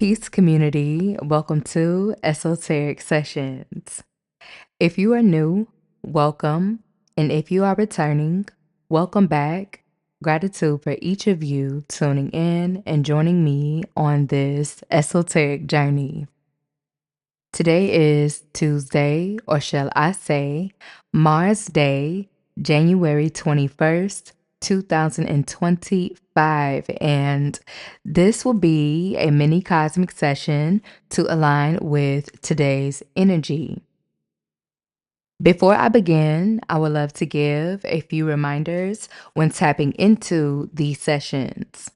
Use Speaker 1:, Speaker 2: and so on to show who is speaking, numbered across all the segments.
Speaker 1: Peace community, welcome to Esoteric Sessions. If you are new, welcome. And if you are returning, welcome back. Gratitude for each of you tuning in and joining me on this esoteric journey. Today is Tuesday, or shall I say, Mars Day, January 21st, 2025. And this will be a mini cosmic session to align with today's energy. Before I begin, I would love to give a few reminders when tapping into these sessions.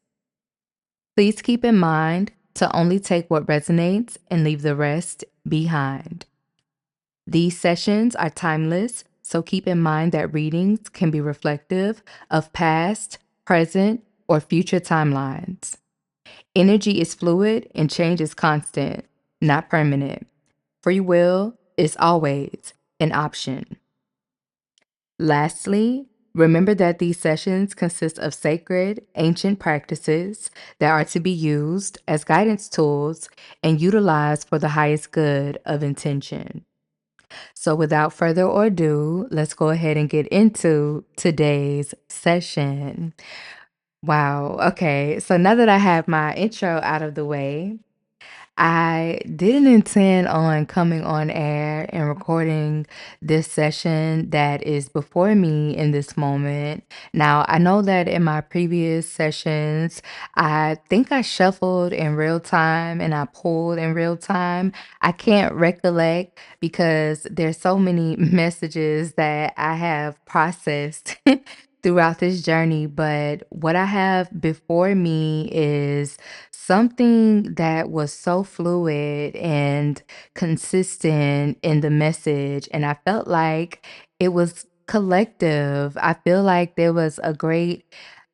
Speaker 1: Please keep in mind to only take what resonates and leave the rest behind. These sessions are timeless, so keep in mind that readings can be reflective of past, present, or future timelines. Energy is fluid and change is constant, not permanent. Free will is always an option. Lastly, remember that these sessions consist of sacred, ancient practices that are to be used as guidance tools and utilized for the highest good of intention. So, without further ado, let's go ahead and get into today's session. Wow. Okay. So, now that I have my intro out of the way, I didn't intend on coming on air and recording this session that is before me in this moment. Now, I know that in my previous sessions, I think I shuffled in real time and I pulled in real time. I can't recollect because there's so many messages that I have processed throughout this journey, but what I have before me is something that was so fluid and consistent in the message, and I felt like it was collective. I feel like there was a great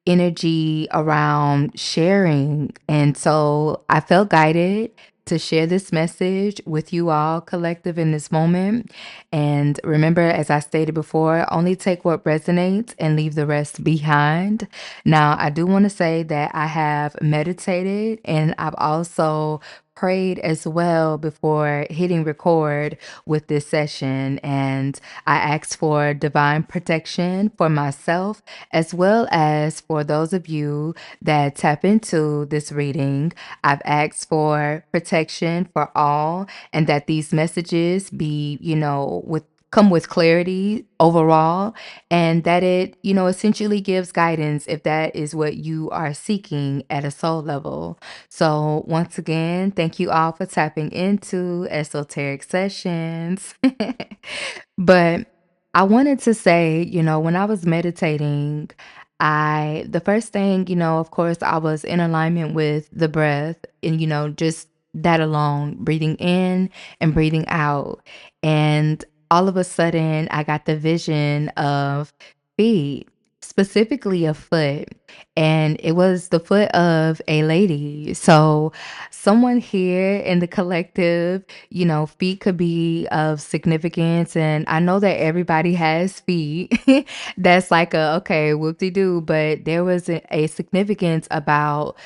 Speaker 1: energy around sharing, and so I felt guided to share this message with you all collective in this moment. And remember, as I stated before, only take what resonates and leave the rest behind. Now, I do want to say that I have meditated and I've also prayed as well before hitting record with this session. And I asked for divine protection for myself as well as for those of you that tap into this reading. I've asked for protection for all and that these messages be, come with clarity overall, and that it, essentially gives guidance if that is what you are seeking at a soul level. So, once again, thank you all for tapping into esoteric sessions. But I wanted to say, when I was meditating, the first thing, of course, I was in alignment with the breath and, just that alone, breathing in and breathing out. And all of a sudden, I got the vision of feet, specifically a foot. And it was the foot of a lady. So, someone here in the collective, feet could be of significance. And I know that everybody has feet. That's like okay, whoop-de-doo. But there was a significance about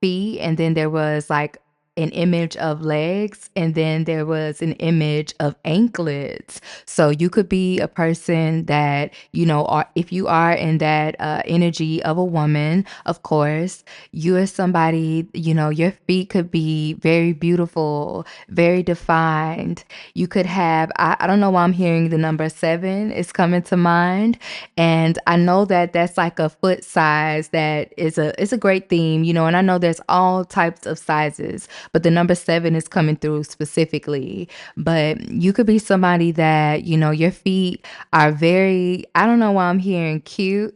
Speaker 1: feet, and then there was like an image of legs, and then there was an image of anklets. So you could be a person that, or if you are in that energy of a woman, of course, you are somebody, your feet could be very beautiful, very defined. You could have, I don't know why I'm hearing the number 7 is coming to mind. And I know that that's like a foot size that it's a great theme, and I know there's all types of sizes, but the number 7 is coming through specifically. But you could be somebody that, your feet are very, I don't know why I'm hearing cute.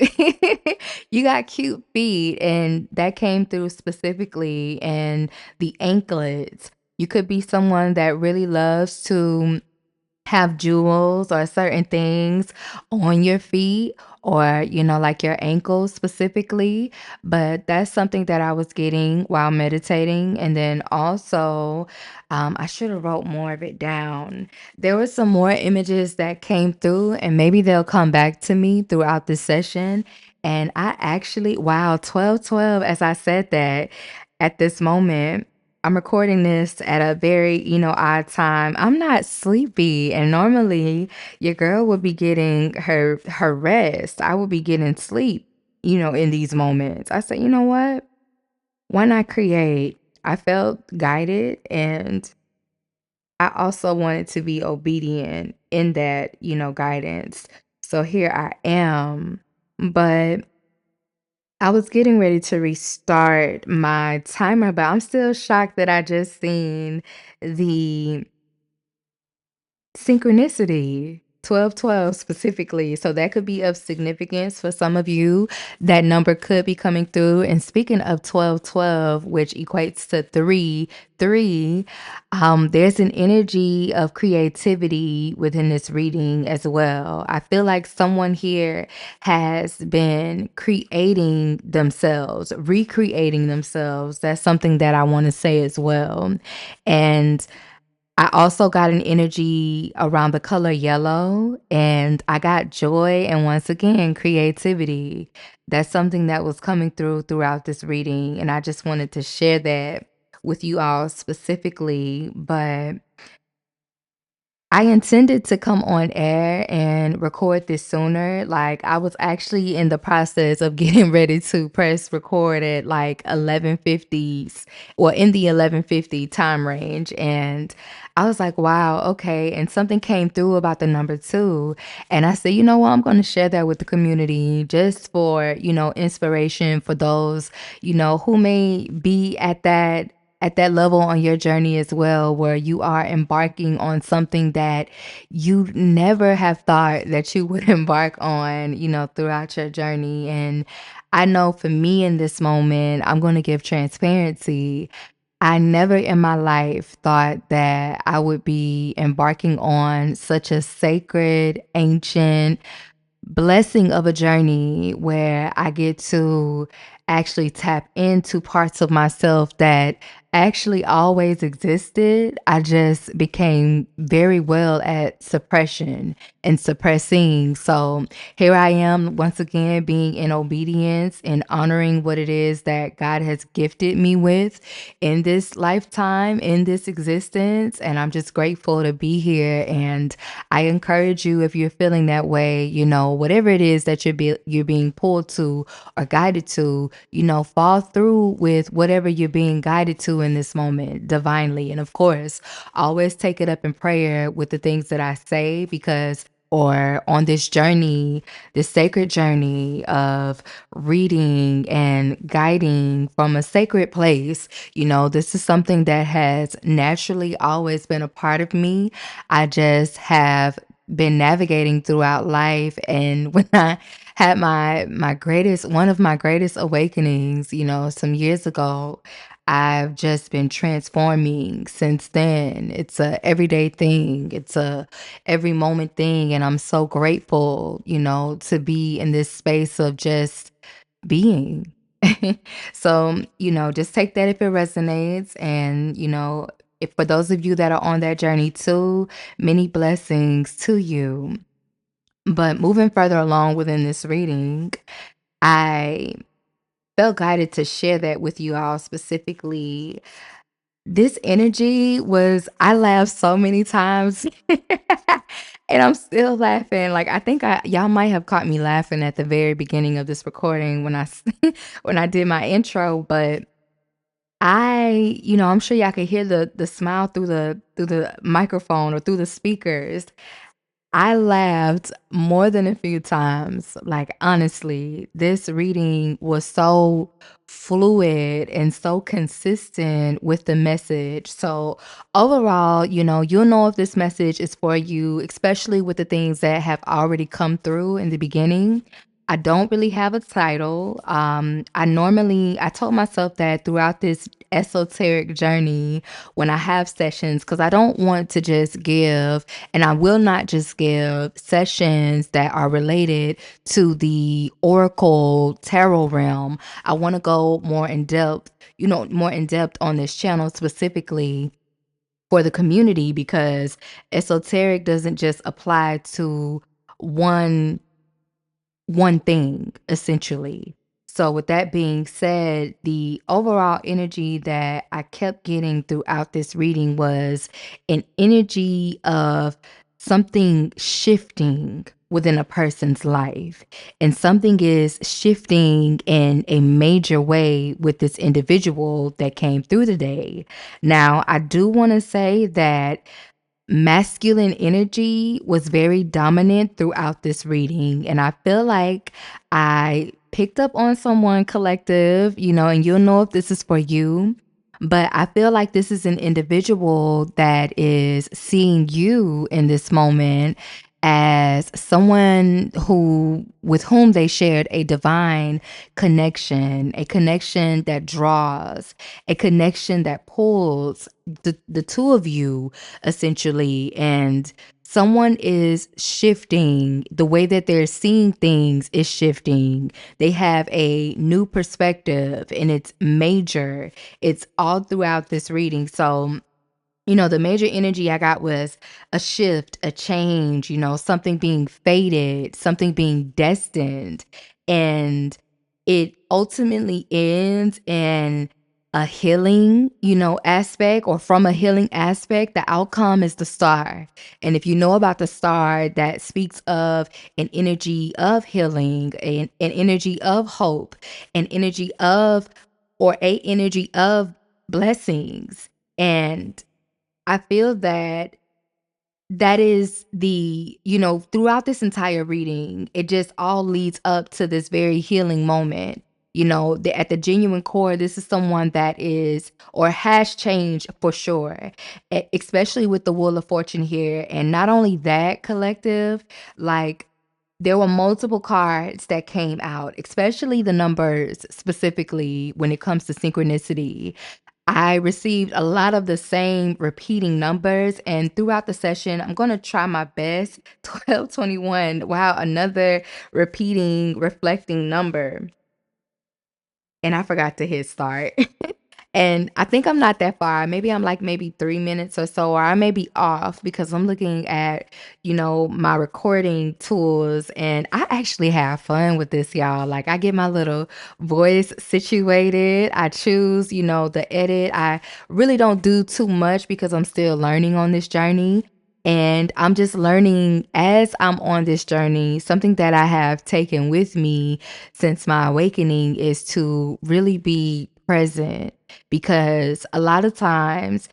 Speaker 1: You got cute feet, and that came through specifically. And the anklets, you could be someone that really loves to have jewels or certain things on your feet or, like your ankles specifically. But that's something that I was getting while meditating. And then also, I should have wrote more of it down. There were some more images that came through, and maybe they'll come back to me throughout the session. And I actually, wow, 12, 12. As I said that at this moment. I'm recording this at a very, odd time. I'm not sleepy, and normally your girl would be getting her rest. I would be getting sleep, in these moments. I said, "You know what? Why not create?" I felt guided, and I also wanted to be obedient in that, guidance. So here I am. But I was getting ready to restart my timer, but I'm still shocked that I just seen the synchronicity, 1212 specifically, so that could be of significance for some of you. That number could be coming through, and speaking of 1212, which equates to 3, 3, there's an energy of creativity within this reading as well. I feel like someone here has been creating themselves, recreating themselves. That's something that I wanna say as well, and I also got an energy around the color yellow, and I got joy and once again, creativity. That's something that was coming through throughout this reading, and I just wanted to share that with you all specifically. But I intended to come on air and record this sooner. Like, I was actually in the process of getting ready to press record at like 11:50s, or in the 11:50 time range. And I was like, wow, okay. And something came through about the number two. And I said, you know what? I'm going to share that with the community just for, inspiration for those, who may be at that level on your journey as well, where you are embarking on something that you never have thought that you would embark on, throughout your journey. And I know for me in this moment, I'm going to give transparency. I never in my life thought that I would be embarking on such a sacred, ancient, blessing of a journey where I get to actually tap into parts of myself that actually always existed. I just became very well at suppression and suppressing. So here I am once again being in obedience and honoring what it is that God has gifted me with in this lifetime, in this existence. And I'm just grateful to be here. And I encourage you, if you're feeling that way, whatever it is that you're being pulled to or guided to, fall through with whatever you're being guided to in this moment divinely. And of course, always take it up in prayer with the things that I say, because or on this journey, this sacred journey of reading and guiding from a sacred place, this is something that has naturally always been a part of me. I just have been navigating throughout life, and when I had my greatest one of my greatest awakenings, some years ago, I've just been transforming since then. It's a everyday thing. It's a every moment thing, and I'm so grateful, to be in this space of just being. So, just take that if it resonates. And, if for those of you that are on that journey too, many blessings to you. But moving further along within this reading, I felt guided to share that with you all specifically. This energy was, I laughed so many times and I'm still laughing. Like, I think y'all might have caught me laughing at the very beginning of this recording when when I did my intro, but I'm sure y'all could hear the smile through the microphone or through the speakers. I laughed more than a few times. Like, honestly, this reading was so fluid and so consistent with the message. So, overall, you'll know if this message is for you, especially with the things that have already come through in the beginning. I don't really have a title. I told myself that throughout this esoteric journey, when I have sessions, because I don't want to just give, and I will not just give sessions that are related to the oracle tarot realm. I want to go more in depth on this channel specifically for the community, because esoteric doesn't just apply to one one thing essentially. So, with that being said, the overall energy that I kept getting throughout this reading was an energy of something shifting within a person's life. And something is shifting in a major way with this individual that came through the day. Now, I do want to say that masculine energy was very dominant throughout this reading, and I feel like I picked up on someone collective, and you'll know if this is for you. But I feel like this is an individual that is seeing you in this moment as someone who with whom they shared a divine connection, a connection that draws, a connection that pulls the two of you essentially. And someone is shifting the way that they're seeing things is shifting. They have a new perspective, and it's major. It's all throughout this reading. So the major energy I got was a shift, a change, something being fated, something being destined. And it ultimately ends in a healing, aspect, or from a healing aspect. The outcome is the star. And if you know about the star, that speaks of an energy of healing, an energy of hope, an energy of, or a energy of blessings. And I feel that that is throughout this entire reading, it just all leads up to this very healing moment. At the genuine core, this is someone that is or has changed for sure, especially with the Wheel of Fortune here. And not only that, collective, like there were multiple cards that came out, especially the numbers specifically when it comes to synchronicity. I received a lot of the same repeating numbers, and throughout the session, I'm gonna try my best. 1221, wow, another repeating, reflecting number. And I forgot to hit start. And I think I'm not that far. Maybe I'm like maybe 3 minutes or so, or I may be off because I'm looking at, my recording tools, and I actually have fun with this, y'all. Like I get my little voice situated. I choose, the edit. I really don't do too much because I'm still learning on this journey. And I'm just learning as I'm on this journey. Something that I have taken with me since my awakening is to really be present, because a lot of times,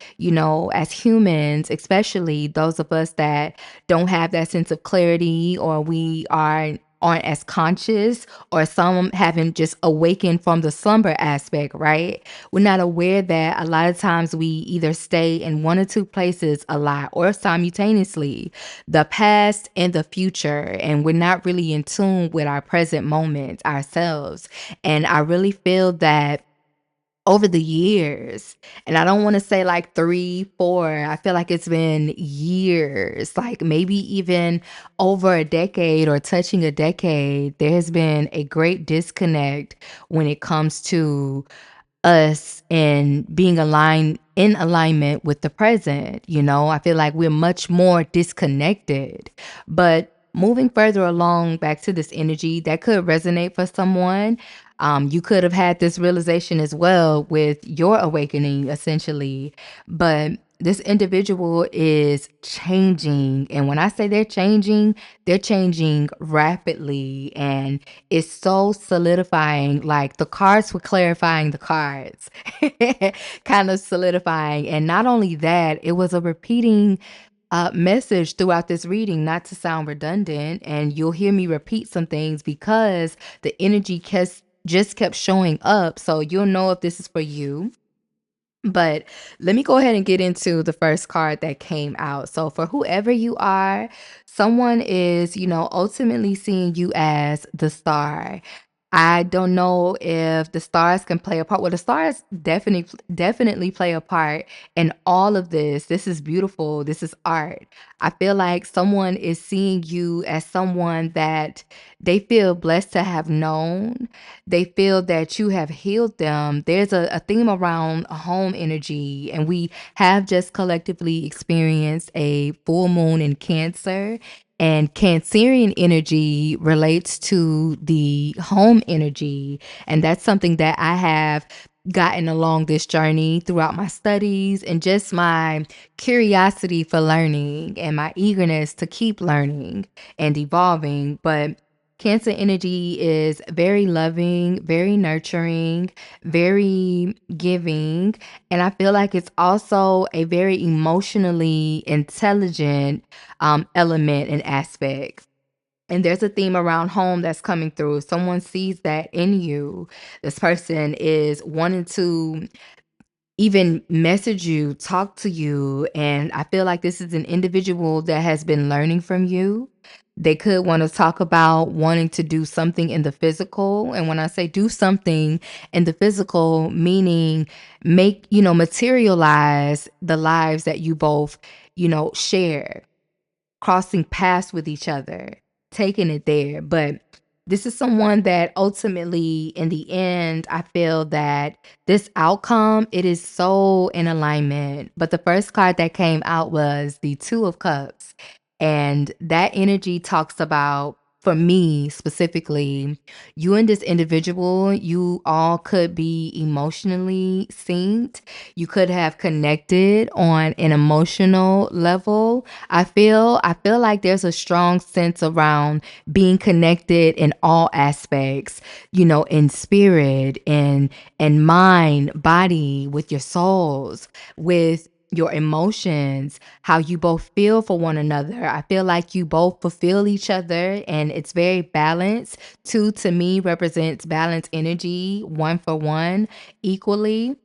Speaker 1: as humans, especially those of us that don't have that sense of clarity, or we aren't as conscious, or some haven't just awakened from the slumber aspect, right? We're not aware that a lot of times we either stay in one or two places a lot, or simultaneously, the past and the future, and we're not really in tune with our present moment ourselves. And I really feel that over the years, and I don't wanna say like 3, 4, I feel like it's been years, like maybe even over a decade or touching a decade, there has been a great disconnect when it comes to us and being aligned in alignment with the present. I feel like we're much more disconnected. But moving further along back to this energy that could resonate for someone, you could have had this realization as well with your awakening, essentially. But this individual is changing. And when I say they're changing rapidly. And it's so solidifying. Like the cards were clarifying the cards, kind of solidifying. And not only that, it was a repeating message throughout this reading, not to sound redundant. And you'll hear me repeat some things because the energy just kept showing up. So you'll know if this is for you. But let me go ahead and get into the first card that came out. So, for whoever you are, someone is, ultimately seeing you as the star. I don't know if the stars can play a part. Well, the stars definitely play a part in all of this. This is beautiful. This is art. I feel like someone is seeing you as someone that they feel blessed to have known. They feel that you have healed them. There's a theme around home energy, and we have just collectively experienced a full moon in Cancer. And Cancerian energy relates to the home energy. And that's something that I have gotten along this journey throughout my studies and just my curiosity for learning and my eagerness to keep learning and evolving. But Cancer energy is very loving, very nurturing, very giving. And I feel like it's also a very emotionally intelligent element and aspect. And there's a theme around home that's coming through. Someone sees that in you. This person is wanting to even message you, talk to you, and I feel like this is an individual that has been learning from you. They could wanna talk about wanting to do something in the physical, and when I say do something in the physical, meaning materialize the lives that you both, share, crossing paths with each other, taking it there. But this is someone that ultimately, in the end, I feel that this outcome, it is so in alignment. But the first card that came out was the Two of Cups. And that energy talks about, for me specifically, you and this individual, you all could be emotionally synced. You could have connected on an emotional level. I feel like there's a strong sense around being connected in all aspects, in spirit and mind, body, with your souls, with your emotions, how you both feel for one another. I feel like you both fulfill each other and it's very balanced. Two to me represents balanced energy, one for one, equally.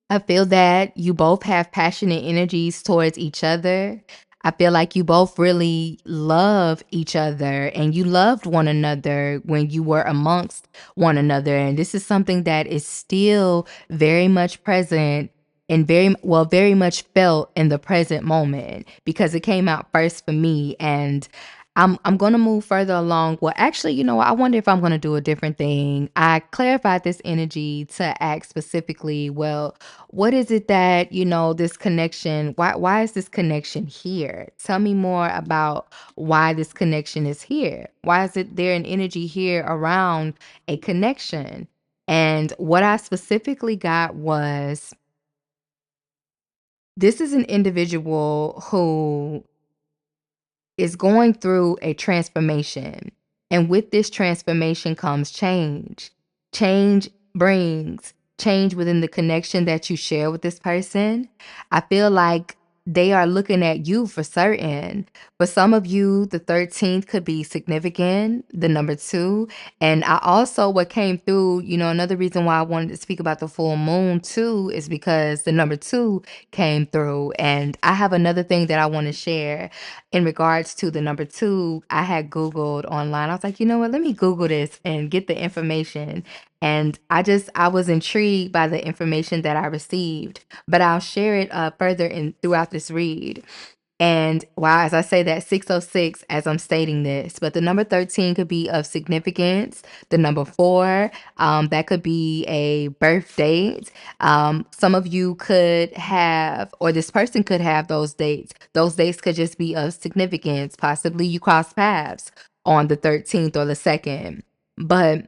Speaker 1: I feel that you both have passionate energies towards each other. I feel like you both really love each other and you loved one another when you were amongst one another. And this is something that is still very much present and very much felt in the present moment because it came out first for me. And I'm gonna move further along. Well, actually, you know what? I wonder if I'm gonna do a different thing. I clarified this energy to ask specifically, well, what is it that, this connection, why is this connection here? Tell me more about why this connection is here. Why is it there an energy here around a connection? And what I specifically got was this is an individual who is going through a transformation. And with this transformation comes change. Change brings change within the connection that you share with this person. I feel like they are looking at you for certain. For some of you, the 13th could be significant, the number two. And I also, what came through, another reason why I wanted to speak about the full moon too is because the number two came through. And I have another thing that I want to share in regards to the number two. I had Googled online. I was like, you know what? Let me Google this and get the information. And I was intrigued by the information that I received, but I'll share it further in throughout this read. And wow, as I say that 606 as I'm stating this, but the number 13 could be of significance. The number four, that could be a birth date. Some of you could have, or this person could have those dates. Those dates could just be of significance. Possibly you cross paths on the 13th or the 2nd. But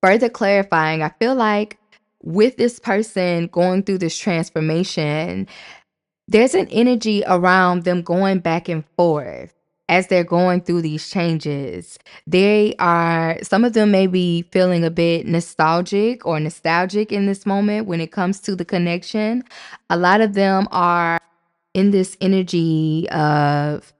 Speaker 1: further clarifying, I feel like with this person going through this transformation, there's an energy around them going back and forth as they're going through these changes. Some of them may be feeling a bit nostalgic in this moment when it comes to the connection. A lot of them are in this energy of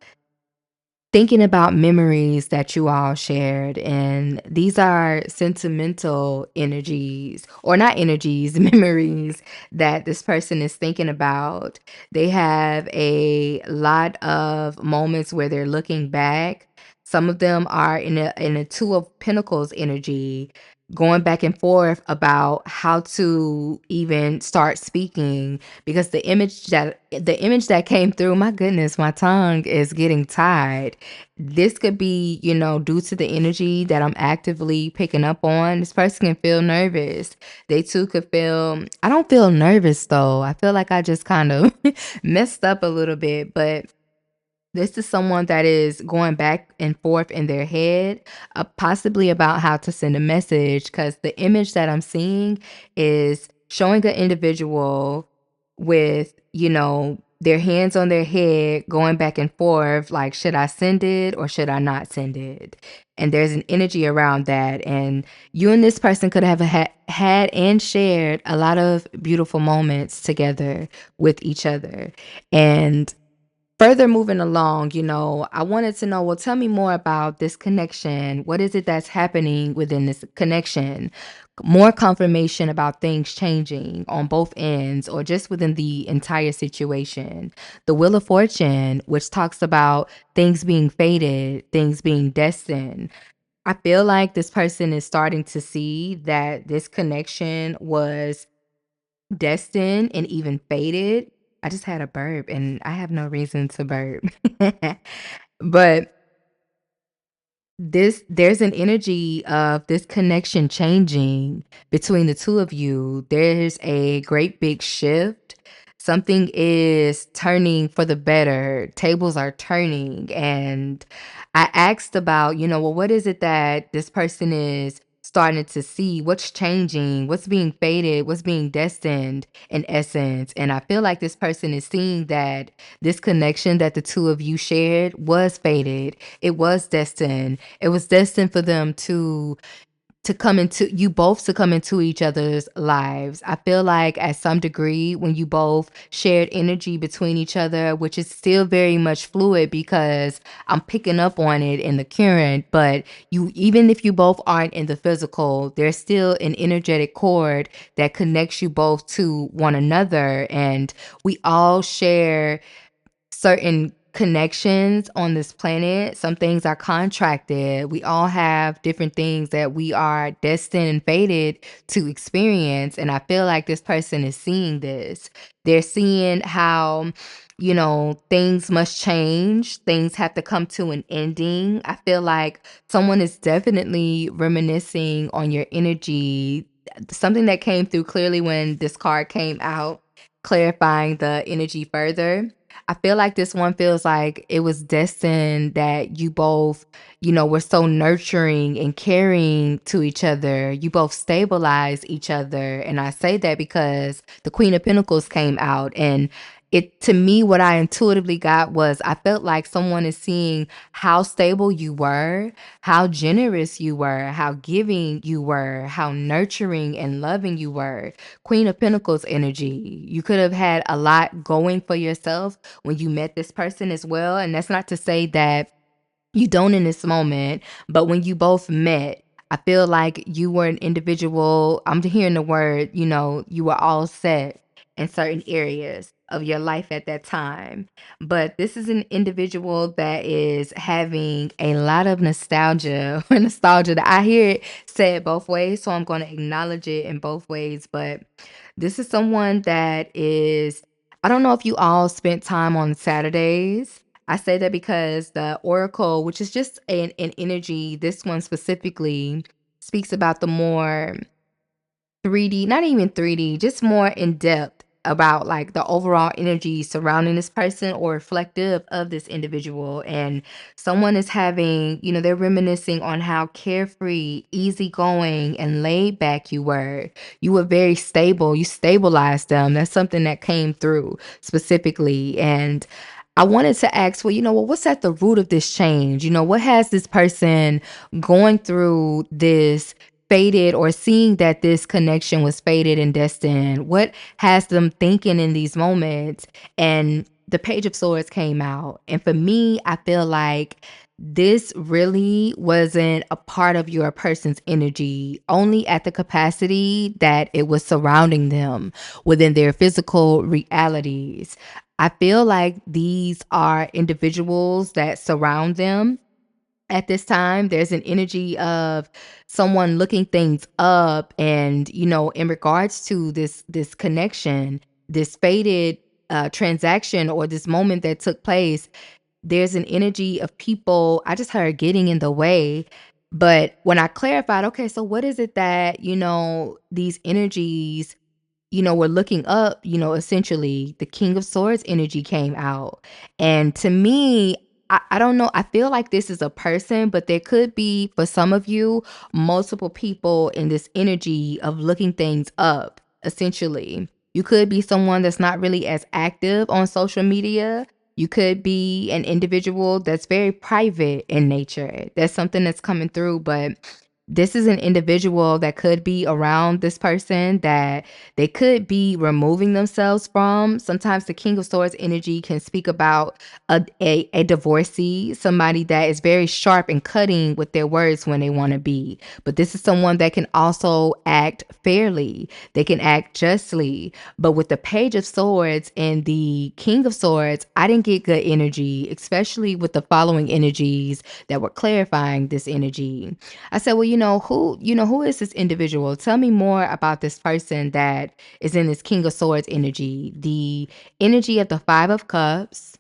Speaker 1: thinking about memories that you all shared, and these are sentimental energies, or not energies, memories that this person is thinking about. They have a lot of moments where they're looking back. Some of them are in a Two of Pentacles energy, going back and forth about how to even start speaking because the image that came through, my goodness, my tongue is getting tied. This could be, due to the energy that I'm actively picking up on. This person can feel nervous. They too could feel, I don't feel nervous though. I feel like I just kind of messed up a little bit, but This is someone that is going back and forth in their head, possibly about how to send a message. Because the image that I'm seeing is showing an individual with, their hands on their head, going back and forth, like, should I send it or should I not send it? And there's an energy around that. And you and this person could have had and shared a lot of beautiful moments together with each other. And further moving along, I wanted to know, well, tell me more about this connection. What is it that's happening within this connection? More confirmation about things changing on both ends or just within the entire situation. The Wheel of Fortune, which talks about things being fated, things being destined. I feel like this person is starting to see that this connection was destined and even fated. I just had a burp and I have no reason to burp. But there's an energy of this connection changing between the two of you. There's a great big shift. Something is turning for the better. Tables are turning. And I asked about, well, what is it that this person is starting to see? What's changing? What's being faded? What's being destined in essence? And I feel like this person is seeing that this connection that the two of you shared was fated. It was destined. It was destined for them to come into you both to come into each other's lives. I feel like at some degree when you both shared energy between each other, which is still very much fluid because I'm picking up on it in the current, but you even if you both aren't in the physical, there's still an energetic cord that connects you both to one another, and we all share certain connections on this planet. Some things are contracted. We all have different things that we are destined and fated to experience. And I feel like this person is seeing this. They're seeing how, things must change. Things have to come to an ending. I feel like someone is definitely reminiscing on your energy. Something that came through clearly when this card came out, clarifying the energy further. I feel like this one feels like it was destined that you both, were so nurturing and caring to each other. You both stabilize each other. And I say that because the Queen of Pentacles came out, and it to me what I intuitively got was I felt like someone is seeing how stable you were, how generous you were, how giving you were, how nurturing and loving you were. Queen of Pentacles energy. You could have had a lot going for yourself when you met this person as well. And that's not to say that you don't in this moment, but when you both met, I feel like you were an individual. I'm hearing the word, you were all set in certain areas of your life at that time. But this is an individual that is having a lot of nostalgia or nostalgia that I hear it said both ways. So I'm going to acknowledge it in both ways. But this is someone that is, I don't know if you all spent time on Saturdays. I say that because the oracle, which is just an energy, this one specifically speaks about the more 3D, not even 3D, just more in depth about like the overall energy surrounding this person or reflective of this individual. And someone is having, they're reminiscing on how carefree, easygoing, and laid back you were. You were very stable. You stabilized them. That's something that came through specifically. And I wanted to ask, well, what's at the root of this change? What has this person going through this fated or seeing that this connection was fated and destined? What has them thinking in these moments? And the Page of Swords came out. And for me, I feel like this really wasn't a part of your person's energy, only at the capacity that it was surrounding them within their physical realities. I feel like these are individuals that surround them at this time. There's an energy of someone looking things up, and in regards to this connection, this faded transaction or this moment that took place, there's an energy of people, I just heard, getting in the way. But when I clarified, okay, so what is it that these energies, we're looking up, essentially the King of Swords energy came out. And to me, I don't know. I feel like this is a person, but there could be, for some of you, multiple people in this energy of looking things up, essentially. You could be someone that's not really as active on social media. You could be an individual that's very private in nature. That's something that's coming through, but this is an individual that could be around this person that they could be removing themselves from. Sometimes the King of Swords energy can speak about a divorcee, somebody that is very sharp and cutting with their words when they want to be. But this is someone that can also act fairly. They can act justly. But with the Page of Swords and the King of Swords, I didn't get good energy, especially with the following energies that were clarifying this energy. I said, well, who is this individual? Tell me more about this person that is in this King of Swords energy. The energy of the Five of Cups,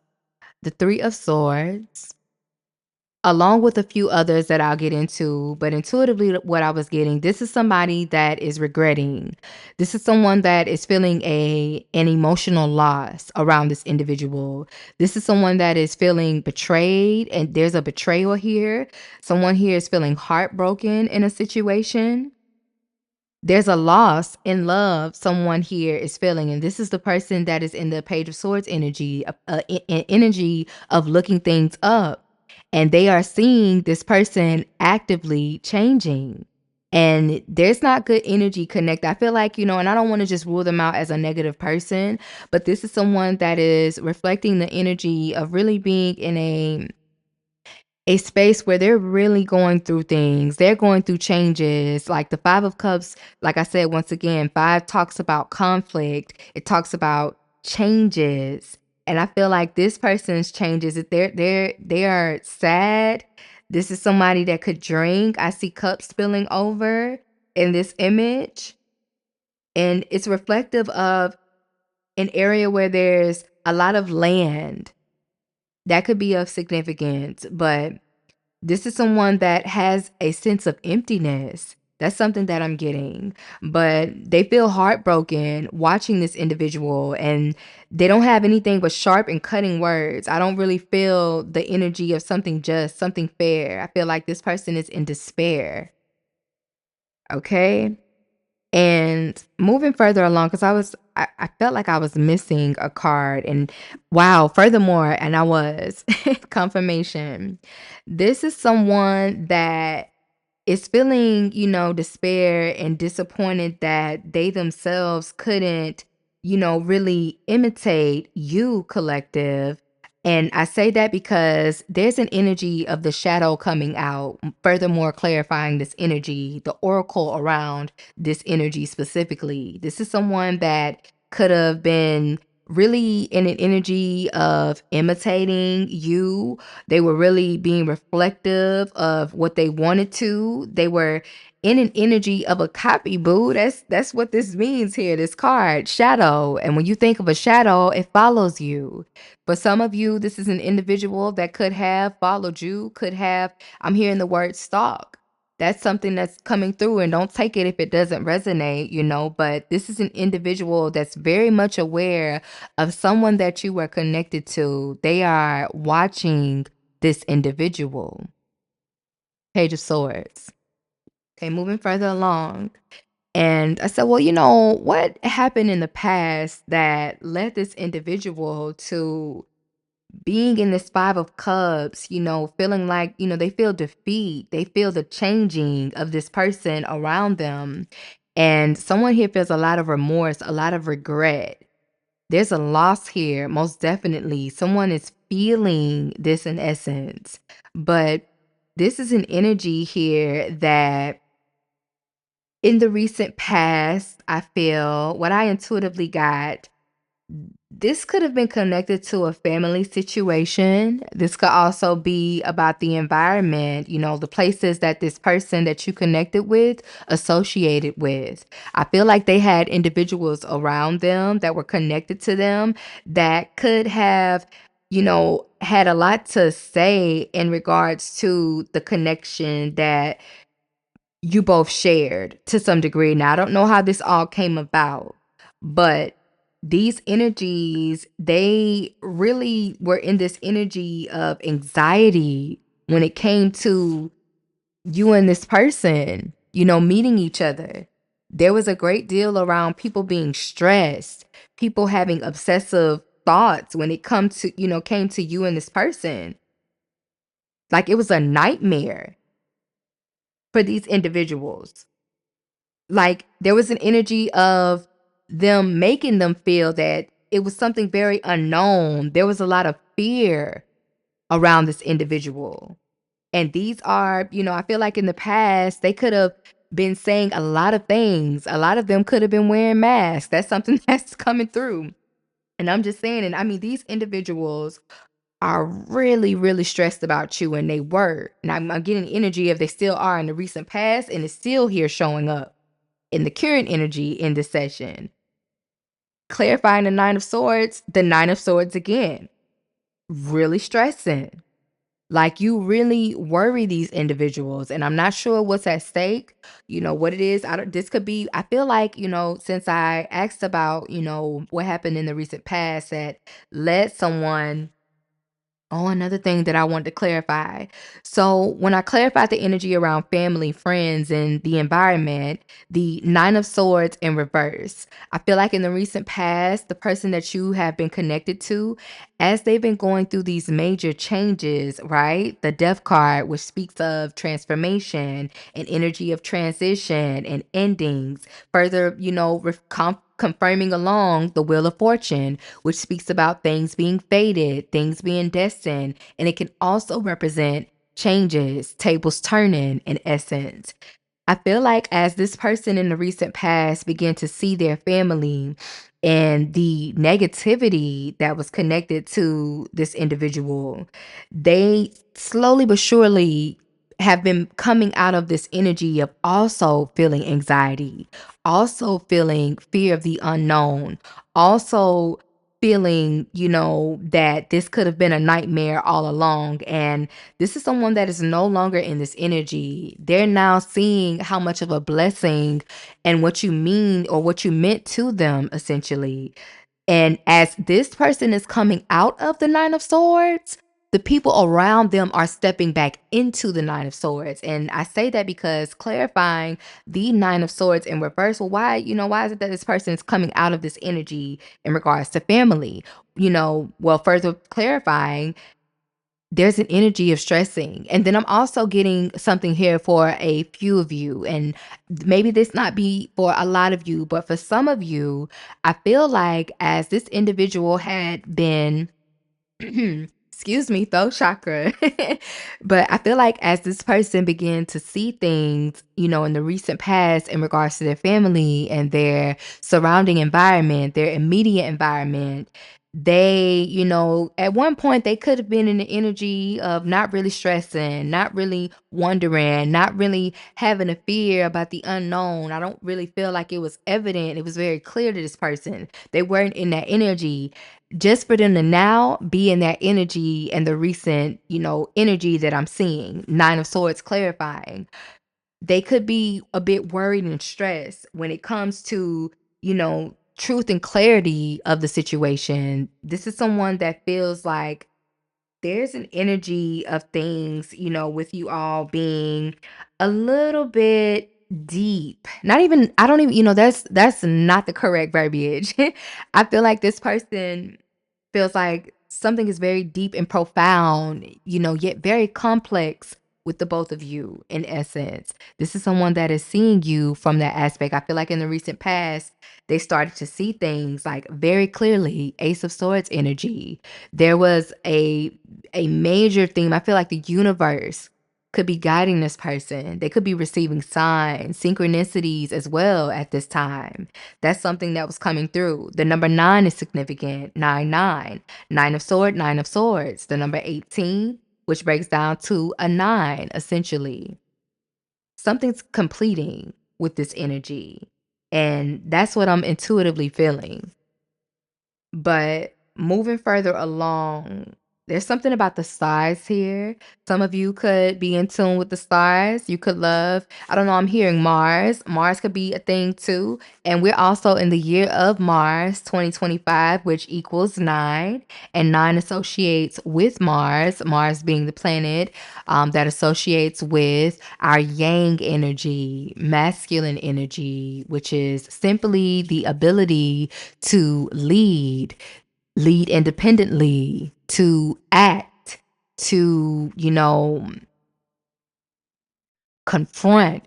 Speaker 1: the Three of Swords, along with a few others that I'll get into. But intuitively, what I was getting, this is somebody that is regretting. This is someone that is feeling an emotional loss around this individual. This is someone that is feeling betrayed, and there's a betrayal here. Someone here is feeling heartbroken in a situation. There's a loss in love someone here is feeling, and this is the person that is in the Page of Swords energy, energy of looking things up, and they are seeing this person actively changing. And there's not good energy connect. I feel like, and I don't want to just rule them out as a negative person, but this is someone that is reflecting the energy of really being in a space where they're really going through things. They're going through changes. Like the Five of Cups, like I said, once again, five talks about conflict. It talks about changes. And I feel like this person's changes, if they are sad. This is somebody that could drink. I see cups spilling over in this image. And it's reflective of an area where there's a lot of land. That could be of significance, but this is someone that has a sense of emptiness. That's something that I'm getting. But they feel heartbroken watching this individual, and they don't have anything but sharp and cutting words. I don't really feel the energy of something just, something fair. I feel like this person is in despair. Okay. And moving further along, because I felt like I was missing a card. And wow, furthermore, and I was confirmation. This is someone that is feeling, despair and disappointed that they themselves couldn't, really imitate you, collective. And I say that because there's an energy of the shadow coming out, furthermore clarifying this energy, the oracle around this energy specifically. This is someone that could have been really in an energy of imitating you. They were really being reflective of what they wanted to. They were in an energy of a copy, boo. That's what this means here, this card, shadow. And when you think of a shadow, it follows you. For some of you, this is an individual that could have followed you, could have, I'm hearing the word stalk. That's something that's coming through, and don't take it if it doesn't resonate, but this is an individual that's very much aware of someone that you were connected to. They are watching this individual. Page of Swords. Okay, moving further along. And I said, well, what happened in the past that led this individual to being in this Five of Cups, feeling like, they feel defeat. They feel the changing of this person around them. And someone here feels a lot of remorse, a lot of regret. There's a loss here, most definitely. Someone is feeling this in essence. But this is an energy here that in the recent past, I feel what I intuitively got, this could have been connected to a family situation. This could also be about the environment, the places that this person that you connected with associated with. I feel like they had individuals around them that were connected to them that could have, had a lot to say in regards to the connection that you both shared to some degree. Now, I don't know how this all came about, but these energies, they really were in this energy of anxiety when it came to you and this person, meeting each other. There was a great deal around people being stressed, people having obsessive thoughts when it came to you and this person. Like it was a nightmare for these individuals. Like there was an energy of them making them feel that it was something very unknown. There was a lot of fear around this individual. And these are, I feel like in the past, they could have been saying a lot of things. A lot of them could have been wearing masks. That's something that's coming through. And I'm just saying, and I mean, these individuals are really, really stressed about you, and they were. And I'm getting energy if they still are in the recent past, and it's still here showing up in the current energy in this session. Clarifying the Nine of Swords again. Really stressing. Like you really worry these individuals, and I'm not sure what's at stake, what it is. This could be, I feel like, since I asked about, what happened in the recent past that led someone. Oh, another thing that I wanted to clarify. So, when I clarified the energy around family, friends, and the environment, the Nine of Swords in reverse. I feel like in the recent past, the person that you have been connected to, as they've been going through these major changes, right? The Death card, which speaks of transformation and energy of transition and endings, further, confirming along the Wheel of Fortune, which speaks about things being fated, things being destined, and it can also represent changes, tables turning in essence. I feel like as this person in the recent past began to see their family and the negativity that was connected to this individual, they slowly but surely have been coming out of this energy of also feeling anxiety, also feeling fear of the unknown, also feeling, that this could have been a nightmare all along. And this is someone that is no longer in this energy. They're now seeing how much of a blessing and what you mean or what you meant to them, essentially. And as this person is coming out of the Nine of Swords, the people around them are stepping back into the Nine of Swords. And I say that because clarifying the Nine of Swords in reverse, well, why is it that this person is coming out of this energy in regards to family? Well, further clarifying, there's an energy of stressing. And then I'm also getting something here for a few of you. And maybe this not be for a lot of you, but for some of you, I feel like as this individual had been excuse me, throat chakra. But I feel like as this person began to see things, in the recent past in regards to their family and their surrounding environment, their immediate environment, they, at one point they could have been in the energy of not really stressing, not really wondering, not really having a fear about the unknown. I don't really feel like it was evident. It was very clear to this person. They weren't in that energy. Just for them to now be in that energy and the recent, energy that I'm seeing, Nine of Swords clarifying, they could be a bit worried and stressed when it comes to, truth and clarity of the situation. This is someone that feels like there's an energy of things, with you all being a little bit deep. Not even, I don't even, that's not the correct verbiage. I feel like this person feels like something is very deep and profound, yet very complex with the both of you in essence. This is someone that is seeing you from that aspect. I feel like in the recent past, they started to see things like very clearly, Ace of Swords energy. There was a major theme. I feel like the universe could be guiding this person. They could be receiving signs, synchronicities as well at this time. That's something that was coming through. The number 9 is significant. 9, 9. 9 of Swords, 9 of Swords. The number 18, which breaks down to a 9, essentially. Something's completing with this energy. And that's what I'm intuitively feeling. But moving further along, There's something about the stars here. Some of you could be in tune with the stars. You could love, I don't know, I'm hearing Mars. Mars could be a thing too. And we're also in the year of Mars, 2025, which equals nine. And nine associates with Mars, Mars being the planet that associates with our yang energy, masculine energy, which is simply the ability to lead independently, to act, to, confront,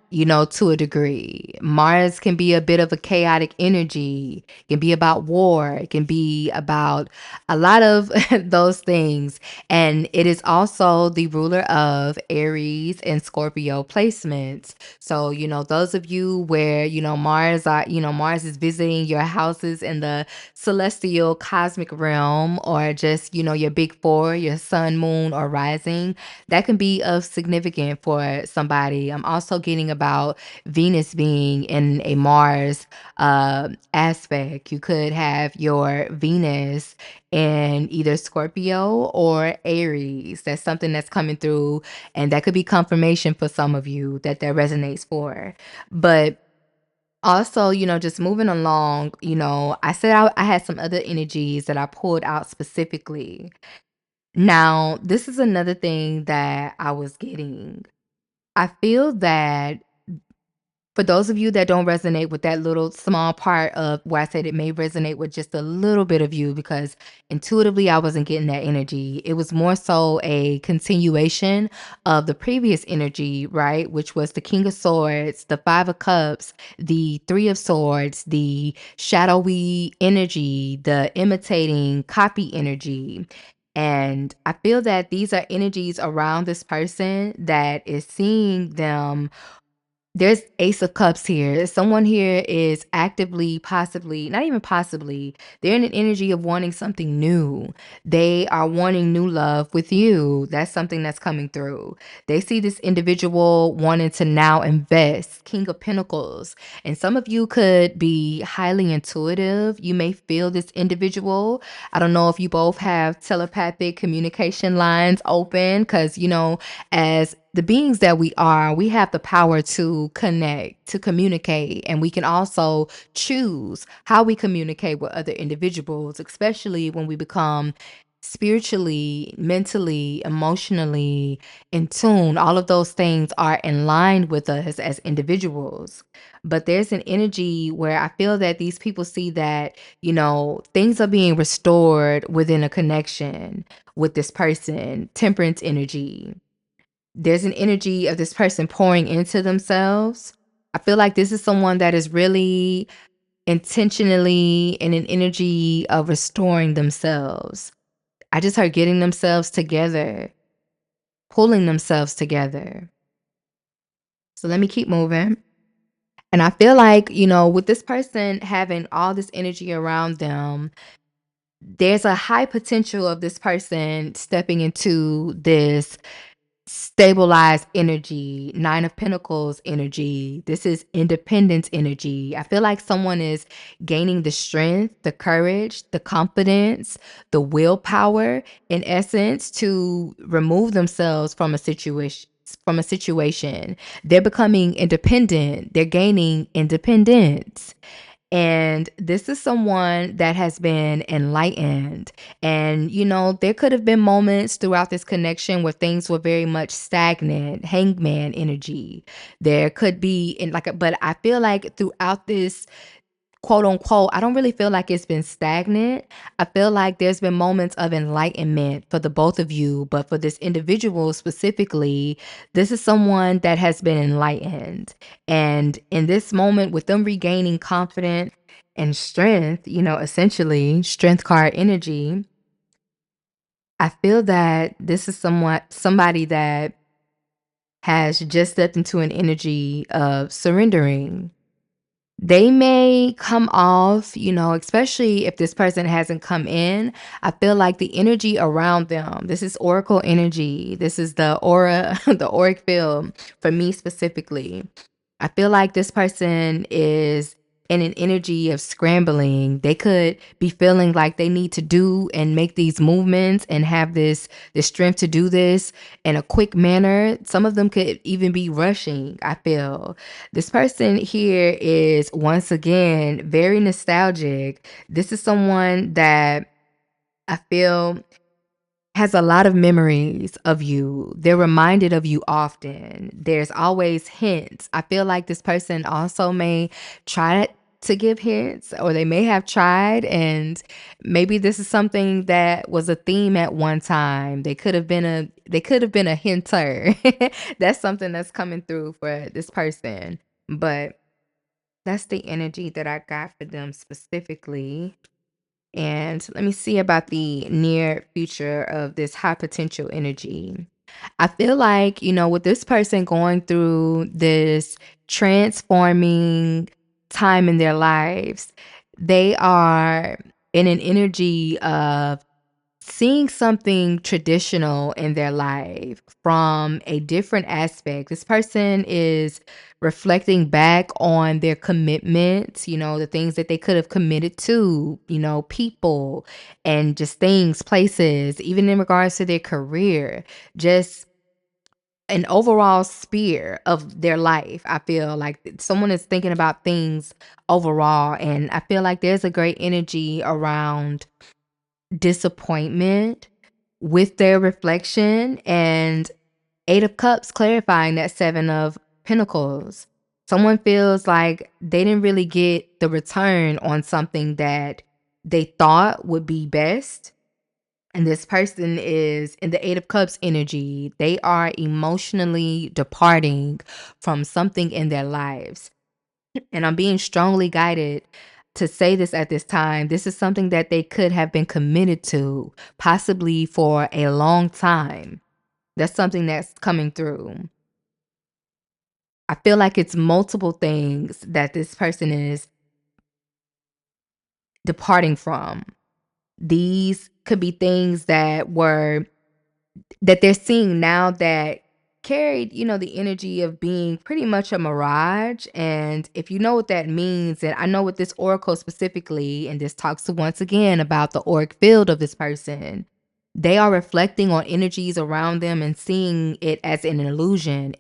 Speaker 1: to a degree. Mars can be a bit of a chaotic energy. It can be about war. It can be about a lot of those things. And it is also the ruler of Aries and Scorpio placements. So, those of you where, Mars is visiting your houses in the celestial cosmic realm, or just, your big four, your sun, moon, or rising, that can be of significant for somebody. I'm also getting about Venus being in a Mars aspect. You could have your Venus in either Scorpio or Aries. That's something that's coming through, and that could be confirmation for some of you that resonates for. But also, just moving along, I said I had some other energies that I pulled out specifically. Now, this is another thing that I was getting. I feel that for those of you that don't resonate with that little small part of where I said it may resonate with just a little bit of you, because intuitively I wasn't getting that energy. It was more so a continuation of the previous energy, right? Which was the King of Swords, the Five of Cups, the Three of Swords, the shadowy energy, the imitating copy energy. And I feel that these are energies around this person that is seeing them. There's Ace of Cups here. Someone here is actively, possibly, not even possibly, they're in an energy of wanting something new. They are wanting new love with you. That's something that's coming through. They see this individual wanting to now invest, King of Pentacles. And some of you could be highly intuitive. You may feel this individual. I don't know if you both have telepathic communication lines open, because, as the beings that we are, we have the power to connect, to communicate, and we can also choose how we communicate with other individuals, especially when we become spiritually, mentally, emotionally in tune. All of those things are in line with us as individuals. But there's an energy where I feel that these people see that, things are being restored within a connection with this person, temperance energy. There's an energy of this person pouring into themselves. I feel like this is someone that is really intentionally in an energy of restoring themselves. I just heard getting themselves together, pulling themselves together. So let me keep moving. And I feel like, with this person having all this energy around them, there's a high potential of this person stepping into this stabilized energy, Nine of Pentacles energy. This is independence energy. I feel like someone is gaining the strength, the courage, the confidence, the willpower, in essence, to remove themselves from a situation. They're becoming independent. They're gaining independence. And this is someone that has been enlightened. And, there could have been moments throughout this connection where things were very much stagnant, hangman energy. There could be, but I feel like throughout this quote unquote, I don't really feel like it's been stagnant. I feel like there's been moments of enlightenment for the both of you, but for this individual specifically, this is someone that has been enlightened. And in this moment, with them regaining confidence and strength, essentially strength card energy, I feel that this is somebody that has just stepped into an energy of surrendering. They may come off, especially if this person hasn't come in. I feel like the energy around them, this is oracle energy. This is the aura, the auric field for me specifically. I feel like this person is in an energy of scrambling. They could be feeling like they need to do and make these movements and have this strength to do this in a quick manner. Some of them could even be rushing, I feel. This person here is once again very nostalgic. This is someone that I feel has a lot of memories of you. They're reminded of you often. There's always hints. I feel like this person also may try to give hints, or they may have tried, and maybe this is something that was a theme at one time. They could have been a hinter. That's something that's coming through for this person. But that's the energy that I got for them specifically. And let me see about the near future of this high potential energy. I feel like, with this person going through this transforming time in their lives, they are in an energy of seeing something traditional in their life from a different aspect. This person is reflecting back on their commitments, the things that they could have committed to, people and just things, places, even in regards to their career, just an overall sphere of their life. I feel like someone is thinking about things overall, and I feel like there's a great energy around disappointment with their reflection, and Eight of Cups clarifying that Seven of Pentacles. Someone feels like they didn't really get the return on something that they thought would be best. And this person is in the Eight of Cups energy. They are emotionally departing from something in their lives. And I'm being strongly guided to say this at this time. This is something that they could have been committed to, possibly for a long time. That's something that's coming through. I feel like it's multiple things that this person is departing from. These could be things that they're seeing now that carried, the energy of being pretty much a mirage. And if you know what that means, and I know with this oracle specifically, and this talks to once again about the auric field of this person, they are reflecting on energies around them and seeing it as an illusion,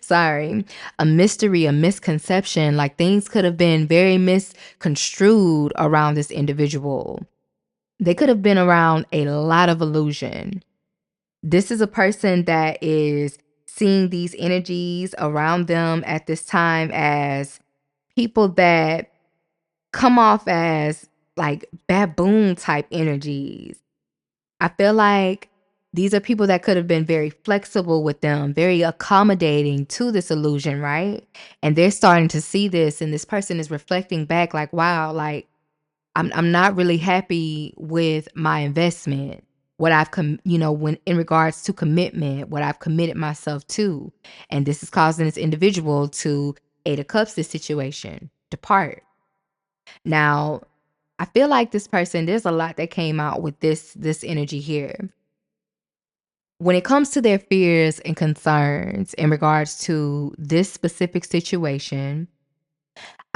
Speaker 1: sorry, a mystery, a misconception. Like things could have been very misconstrued around this individual. They could have been around a lot of illusion. This is a person that is seeing these energies around them at this time as people that come off as like baboon type energies. I feel like these are people that could have been very flexible with them, very accommodating to this illusion, right? And they're starting to see this, and this person is reflecting back like, wow, like I'm not really happy with my investment. What I've when in regards to commitment, what I've committed myself to. And this is causing this individual to Eight of Cups this situation, depart. Now, I feel like this person, there's a lot that came out with this energy here. When it comes to their fears and concerns in regards to this specific situation,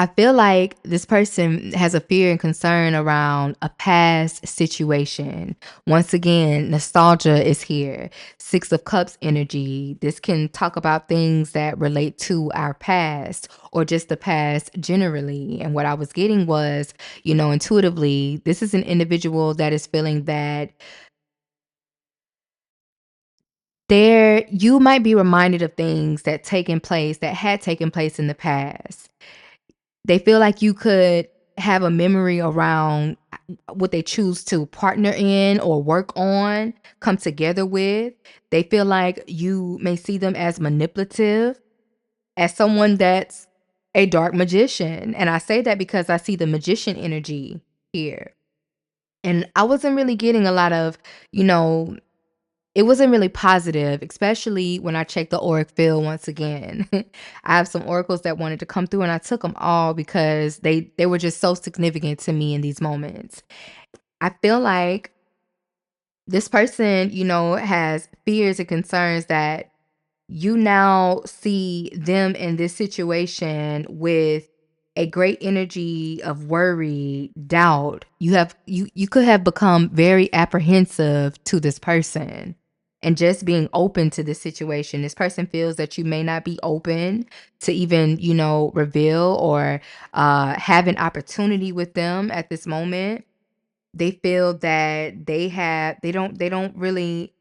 Speaker 1: I feel like this person has a fear and concern around a past situation. Once again, nostalgia is here. Six of Cups energy. This can talk about things that relate to our past or just the past generally. And what I was getting was, intuitively, this is an individual that is feeling that you might be reminded of things that had taken place in the past. They feel like you could have a memory around what they choose to partner in or work on, come together with. They feel like you may see them as manipulative, as someone that's a dark magician. And I say that because I see the magician energy here. And I wasn't really getting a lot of, you know, it wasn't really positive, especially when I checked the auric field once again. I have some oracles that wanted to come through, and I took them all because they were just so significant to me in these moments. I feel like this person, has fears and concerns that you now see them in this situation with a great energy of worry, doubt. You could have become very apprehensive to this person. And just being open to this situation, this person feels that you may not be open to even, reveal or have an opportunity with them at this moment. They feel that they don't really,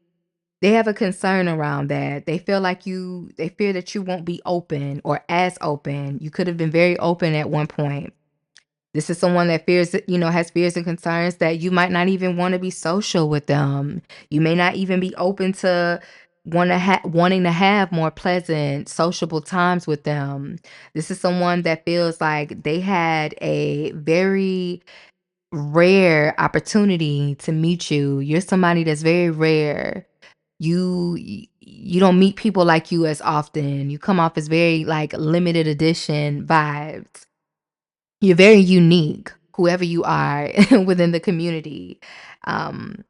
Speaker 1: they have a concern around that. They feel like they fear that you won't be open or as open. You could have been very open at one point. This is someone that fears, has fears and concerns that you might not even want to be social with them. You may not even be open to wanting to have more pleasant, sociable times with them. This is someone that feels like they had a very rare opportunity to meet you. You're somebody that's very rare. You don't meet people like you as often. You come off as very like limited edition vibes. You're very unique, whoever you are within the community. Um,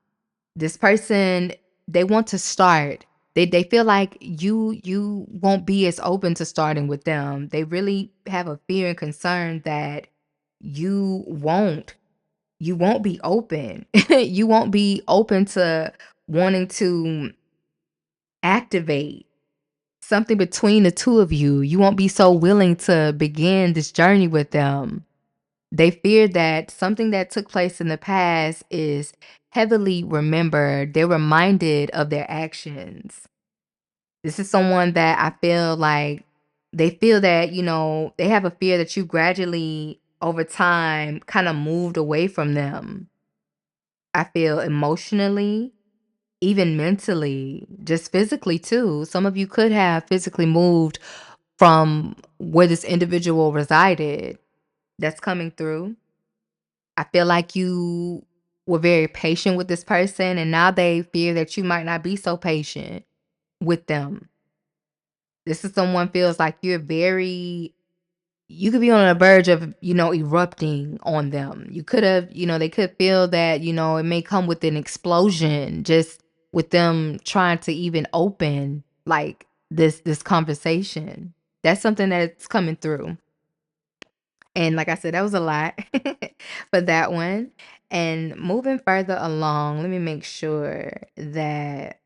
Speaker 1: this person, they want to start. They feel like you won't be as open to starting with them. They really have a fear and concern that you won't you won't be open. You won't be open to wanting to activate something between the two of you. You won't be so willing to begin this journey with them. They fear that something that took place in the past is heavily remembered. They're reminded of their actions. This is someone that I feel like they feel that, they have a fear that you gradually over time kind of moved away from them. I feel emotionally, even mentally, just physically too. Some of you could have physically moved from where this individual resided. That's coming through. I feel like you were very patient with this person, and now they fear that you might not be so patient with them. This is someone feels like you could be on the verge of, erupting on them. You could have, they could feel that, it may come with an explosion just with them trying to even open like this conversation. That's something that's coming through. And like I said, that was a lot for that one. And moving further along, let me make sure that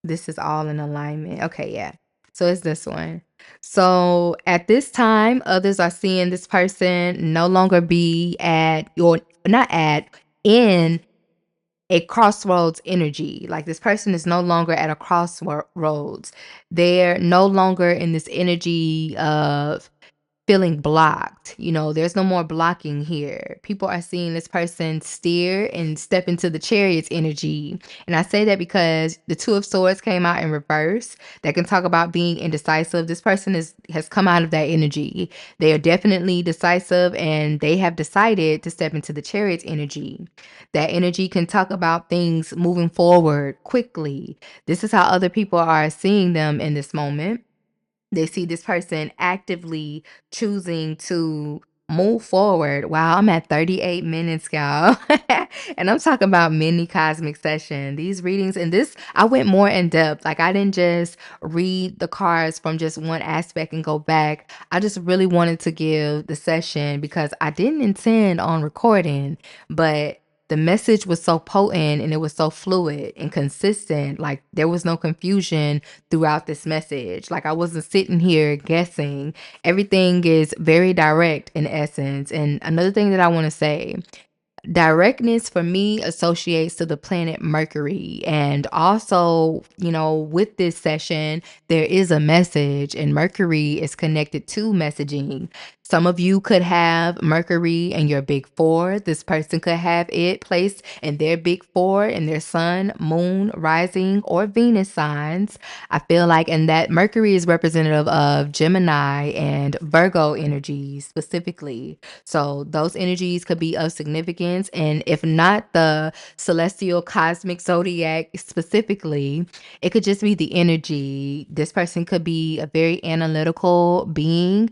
Speaker 1: this is all in alignment. Okay, yeah. So it's this one. So at this time, others are seeing this person no longer be at or not at in a crossroads energy. Like this person is no longer at a crossroads. They're no longer in this energy of feeling blocked. There's no more blocking here. People are seeing this person steer and step into the chariot's energy. And I say that because the Two of Swords came out in reverse. That can talk about being indecisive. This person has come out of that energy. They are definitely decisive and they have decided to step into the chariot's energy. That energy can talk about things moving forward quickly. This is how other people are seeing them in this moment. They see this person actively choosing to move forward. Wow, I'm at 38 minutes, y'all. And I'm talking about mini cosmic session. These readings and this, I went more in depth. Like I didn't just read the cards from just one aspect and go back. I just really wanted to give the session because I didn't intend on recording, but the message was so potent and it was so fluid and consistent. Like there was no confusion throughout this message. Like I wasn't sitting here guessing. Everything is very direct in essence. And another thing that I want to say, directness for me associates to the planet Mercury. And also, with this session, there is a message, and Mercury is connected to messaging. Some of you could have Mercury in your big four. This person could have it placed in their big four in their sun, moon, rising, or Venus signs. I feel like, and that Mercury is representative of Gemini and Virgo energies specifically. So those energies could be of significance. And if not the celestial cosmic zodiac specifically, it could just be the energy. This person could be a very analytical being,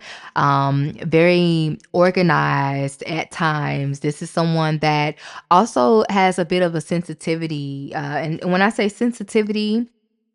Speaker 1: very organized at times. This is someone that also has a bit of a sensitivity. And when I say sensitivity,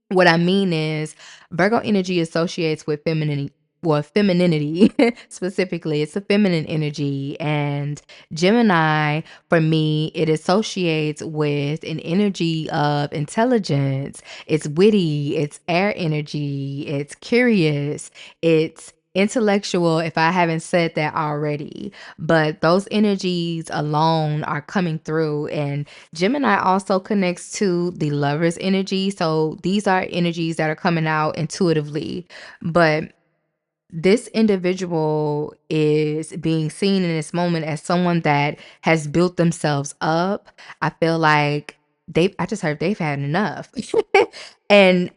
Speaker 1: what I mean is Virgo energy associates with femininity. well, femininity specifically. It's a feminine energy. And Gemini, for me, it associates with an energy of intelligence. It's witty, it's air energy, it's curious, it's intellectual, if I haven't said that already. But those energies alone are coming through. And Gemini also connects to the lover's energy. So these are energies that are coming out intuitively. But this individual is being seen in this moment as someone that has built themselves up. I feel like I just heard they've had enough. And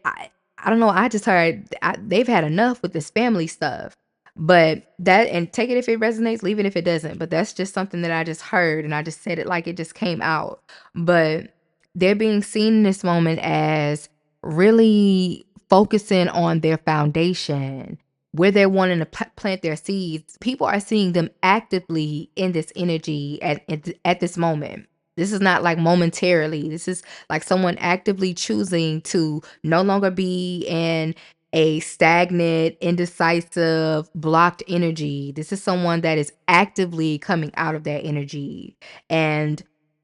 Speaker 1: I don't know, I just heard they've had enough with this family stuff. But that, and take it if it resonates, leave it if it doesn't. But that's just something that I just heard and I just said it like it just came out. But they're being seen in this moment as really focusing on their foundation, where they're wanting to plant their seeds. People are seeing them actively in this energy at this moment. This is not like momentarily. This is like someone actively choosing to no longer be in a stagnant, indecisive, blocked energy. This is someone that is actively coming out of that energy. And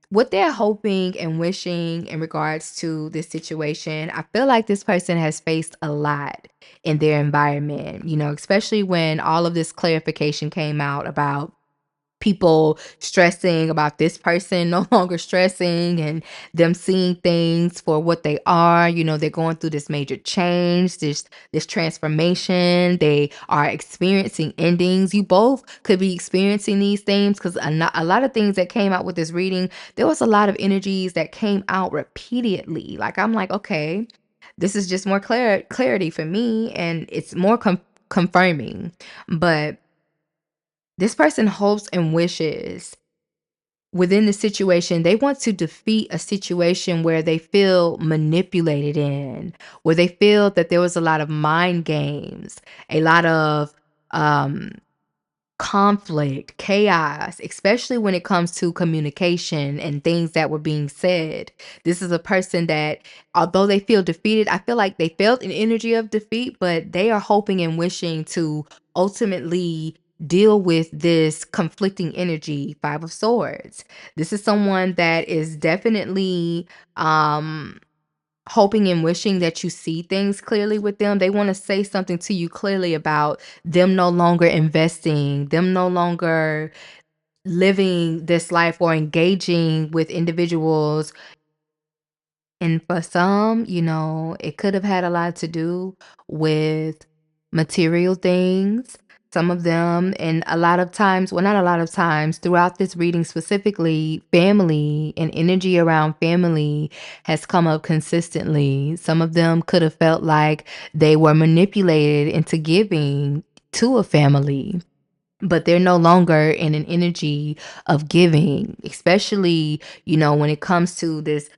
Speaker 1: what they're hoping and wishing in regards to this situation, I feel like this person has faced a lot in their environment, especially when all of this clarification came out about people stressing about this person no longer stressing and them seeing things for what they are. They're going through this major change, this transformation. They are experiencing endings. You both could be experiencing these things, because a lot of things that came out with this reading, there was a lot of energies that came out repeatedly. Like, I'm like, okay, this is just more clarity for me, and it's more confirming. But this person hopes and wishes within the situation. They want to defeat a situation where they feel manipulated in, where they feel that there was a lot of mind games, a lot of um conflict, chaos, especially when it comes to communication and things that were being said. This is a person that, although they feel defeated, I feel like they felt an energy of defeat, but they are hoping and wishing to ultimately deal with this conflicting energy. Five of Swords. This is someone that is definitely hoping and wishing that you see things clearly with them. They want to say something to you clearly about them no longer investing, them no longer living this life or engaging with individuals. And for some, it could have had a lot to do with material things. Some of them, and a lot of times, well, not a lot of times, throughout this reading specifically, family and energy around family has come up consistently. Some of them could have felt like they were manipulated into giving to a family, but they're no longer in an energy of giving, especially, when it comes to this.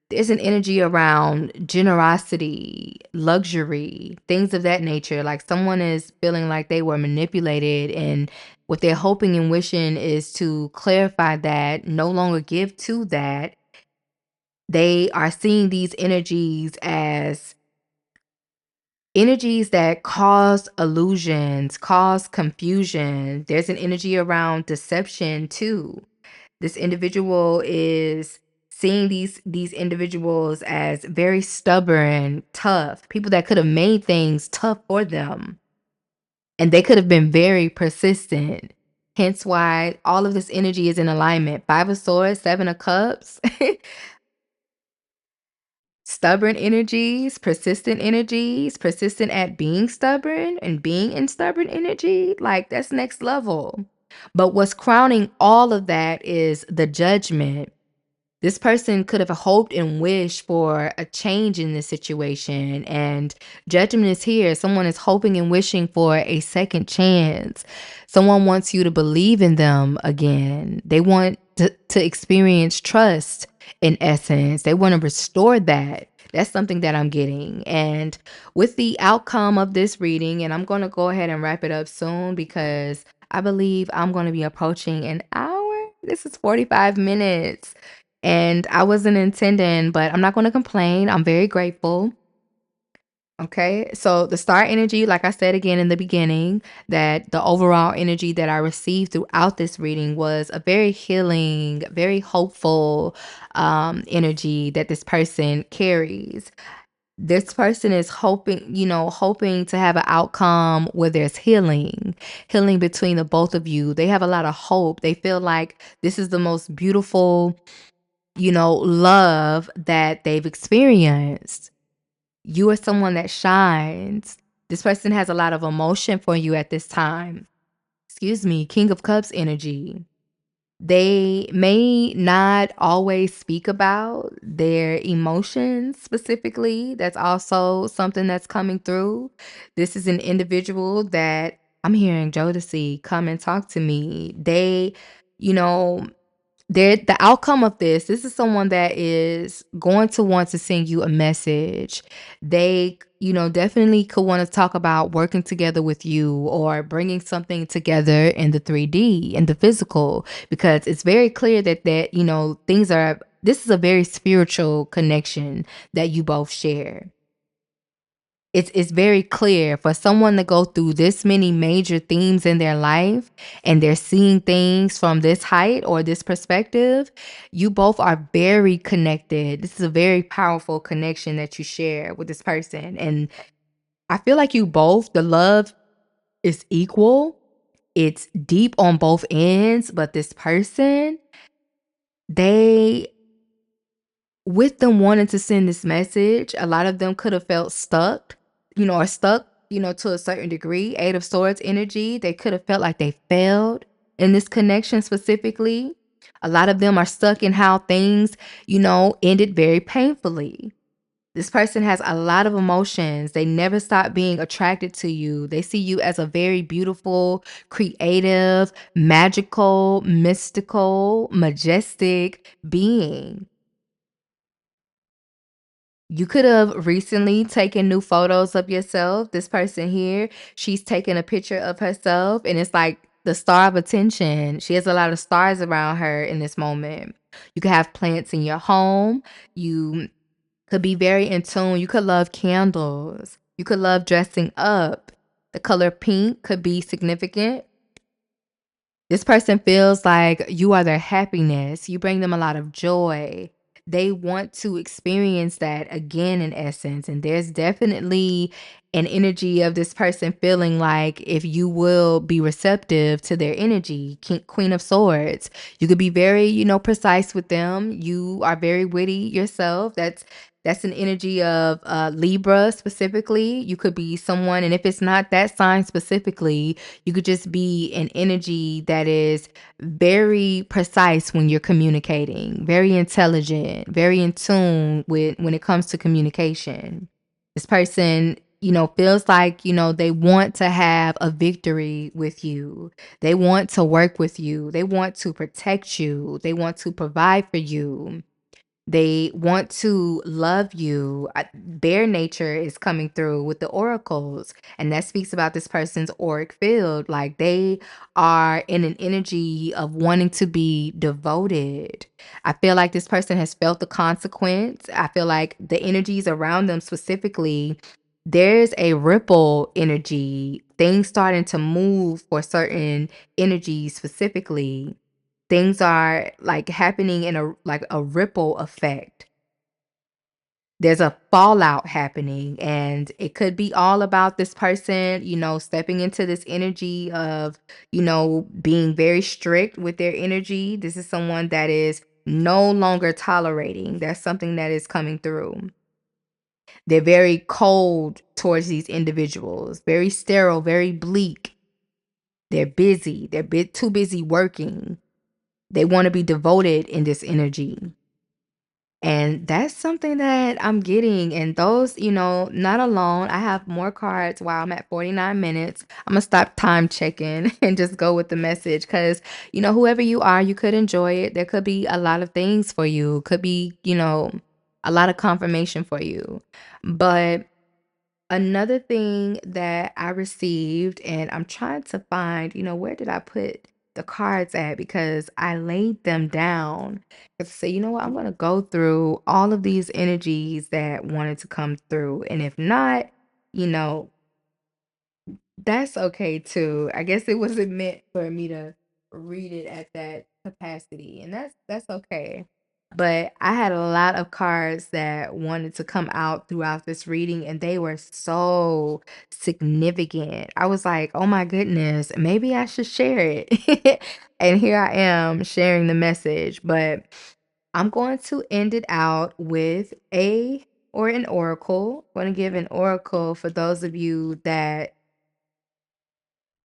Speaker 1: There's an energy around generosity, luxury, things of that nature. Like, someone is feeling like they were manipulated, and what they're hoping and wishing is to clarify that, no longer give to that. They are seeing these energies that cause illusions, cause confusion. There's an energy around deception too. This individual is seeing these individuals as very stubborn, tough, people that could have made things tough for them. And they could have been very persistent. Hence why all of this energy is in alignment. Five of Swords, Seven of Cups. Stubborn energies, persistent at being stubborn and being in stubborn energy. Like, that's next level. But what's crowning all of that is the Judgment. This person could have hoped and wished for a change in this situation, and Judgment is here. Someone is hoping and wishing for a second chance. Someone wants you to believe in them again. They want to experience trust, in essence. They want to restore that. That's something that I'm getting. And with the outcome of this reading, and I'm going to go ahead and wrap it up soon, because I believe I'm going to be approaching an hour. This is 45 minutes. And I wasn't intending, but I'm not gonna complain. I'm very grateful. Okay, so the star energy, like I said again in the beginning, that the overall energy that I received throughout this reading was a very healing, very hopeful energy that this person carries. This person is hoping, hoping to have an outcome where there's healing between the both of you. They have a lot of hope. They feel like this is the most beautiful, love that they've experienced. You are someone that shines. This person has a lot of emotion for you at this time. Excuse me, King of Cups energy. They may not always speak about their emotions specifically. That's also something that's coming through. This is an individual that I'm hearing Jodeci come and talk to me. You know, the outcome of this is someone that is going to want to send you a message. They, definitely could want to talk about working together with you or bringing something together in the 3D, in the physical, because it's very clear that, this is a very spiritual connection that you both share. It's very clear for someone to go through this many major themes in their life and they're seeing things from this height or this perspective. You both are very connected. This is a very powerful connection that you share with this person. And I feel like you both, the love is equal. It's deep on both ends, but this person, they with them wanting to send this message, a lot of them could have felt stuck, or stuck, to a certain degree. Eight of Swords energy, they could have felt like they failed in this connection specifically. A lot of them are stuck in how things, ended very painfully. This person has a lot of emotions. They never stop being attracted to you. They see you as a very beautiful, creative, magical, mystical, majestic being. You could have recently taken new photos of yourself. This person here, she's taking a picture of herself, and it's like the star of attention. She has a lot of stars around her in this moment. You could have plants in your home. You could be very in tune. You could love candles. You could love dressing up. The color pink could be significant. This person feels like you are their happiness. You bring them a lot of joy. They want to experience that again, in essence. And there's definitely an energy of this person feeling like if you will be receptive to their energy, Queen of Swords, you could be very, precise with them. You are very witty yourself. That's an energy of Libra specifically. You could be someone, and if it's not that sign specifically, you could just be an energy that is very precise when you're communicating, very intelligent, very in tune with when it comes to communication. This person, feels like, they want to have a victory with you. They want to work with you. They want to protect you. They want to provide for you. They want to love you. Bear nature is coming through with the oracles, and that speaks about this person's auric field. Like they are in an energy of wanting to be devoted. I feel like this person has felt the consequence. I feel like the energies around them specifically, there's a ripple energy, things starting to move for certain energies specifically. Things are like happening in a ripple effect. There's a fallout happening, and it could be all about this person, stepping into this energy of, being very strict with their energy. This is someone that is no longer tolerating. That's something that is coming through. They're very cold towards these individuals, very sterile, very bleak. They're busy. They're bit too busy working. They want to be devoted in this energy. And that's something that I'm getting. And those, not alone. I have more cards while I'm at 49 minutes. I'm going to stop time checking and just go with the message because, whoever you are, you could enjoy it. There could be a lot of things for you, could be, a lot of confirmation for you. But another thing that I received, and I'm trying to find, where did I put the cards at? Because I laid them down. To say, you know what, I'm going to go through all of these energies that wanted to come through. And if not, you know, that's okay too. I guess it wasn't meant for me to read it at that capacity, and that's okay. But I had a lot of cards that wanted to come out throughout this reading, and they were so significant. I was like, "Oh my goodness, maybe I should share it." And here I am sharing the message, but I'm going to end it out with a or an oracle. I'm going to give an oracle for those of you that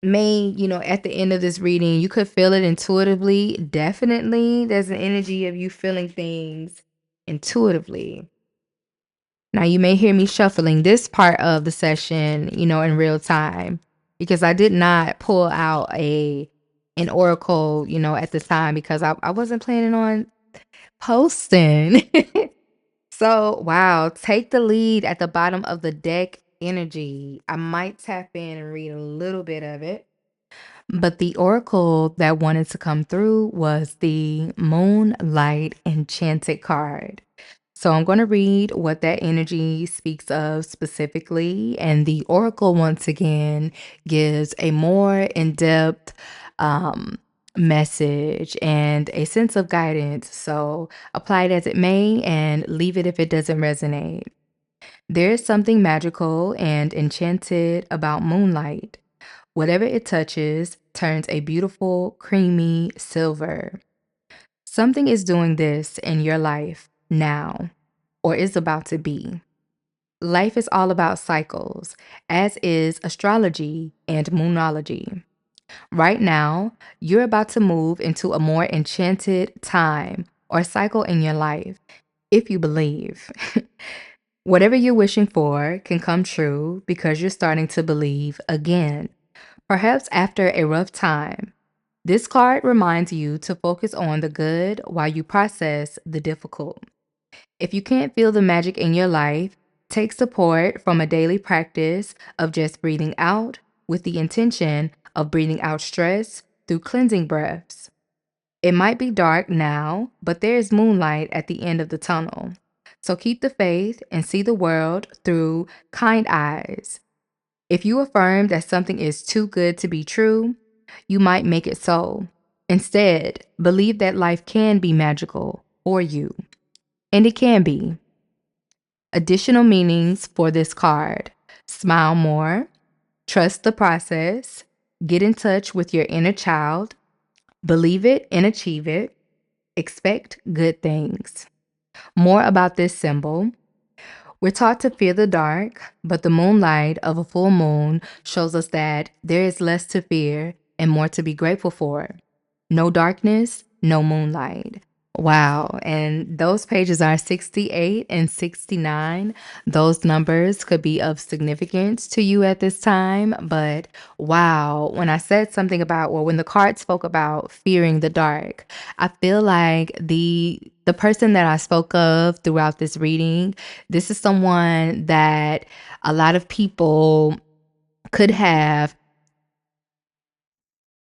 Speaker 1: may, at the end of this reading, you could feel it intuitively. Definitely, there's an energy of you feeling things intuitively. Now, you may hear me shuffling this part of the session, in real time because I did not pull out a an oracle, at the time because I wasn't planning on posting. So, wow, take the lead at the bottom of the deck energy. I might tap in and read a little bit of it. But the oracle that wanted to come through was the Moonlight Enchanted card. So I'm going to read what that energy speaks of specifically. And the oracle, once again, gives a more in depth um, message and a sense of guidance. So apply it as it may and leave it if it doesn't resonate. There is something magical and enchanted about moonlight. Whatever it touches turns a beautiful, creamy silver. Something is doing this in your life now, or is about to be. Life is all about cycles, as is astrology and moonology. Right now, you're about to move into a more enchanted time or cycle in your life, if you believe. Whatever you're wishing for can come true because you're starting to believe again. Perhaps after a rough time, this card reminds you to focus on the good while you process the difficult. If you can't feel the magic in your life, take support from a daily practice of just breathing out with the intention of breathing out stress through cleansing breaths. It might be dark now, but there is moonlight at the end of the tunnel. So keep the faith and see the world through kind eyes. If you affirm that something is too good to be true, you might make it so. Instead, believe that life can be magical for you, and it can be. Additional meanings for this card: smile more, trust the process, get in touch with your inner child, believe it and achieve it, expect good things. More about this symbol. We're taught to fear the dark, but the moonlight of a full moon shows us that there is less to fear and more to be grateful for. No darkness, no moonlight. Wow. And those pages are 68 and 69. Those numbers could be of significance to you at this time. But wow, when I said something about, well, when the card spoke about fearing the dark, I feel like the person that I spoke of throughout this reading, this is someone that a lot of people could have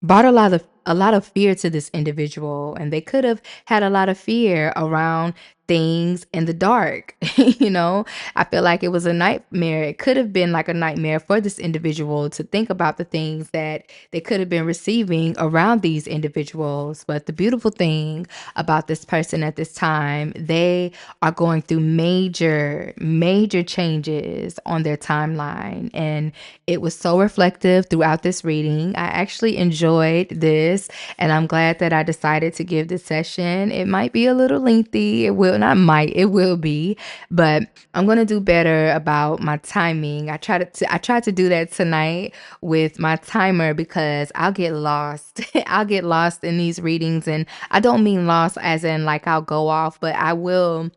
Speaker 1: brought a lot of fear to this individual, and they could have had a lot of fear around things in the dark. I feel like it was a nightmare. It could have been like a nightmare for this individual to think about the things that they could have been receiving around these individuals. But the beautiful thing about this person at this time, they are going through major changes on their timeline, and it was so reflective throughout this reading. I actually enjoyed this, and I'm glad that I decided to give this session. It might be a little lengthy. It will not might, it will be, but I'm going to do better about my timing. I tried to do that tonight with my timer because I'll get lost. I'll get lost in these readings, and I don't mean lost as in like I'll go off, but I will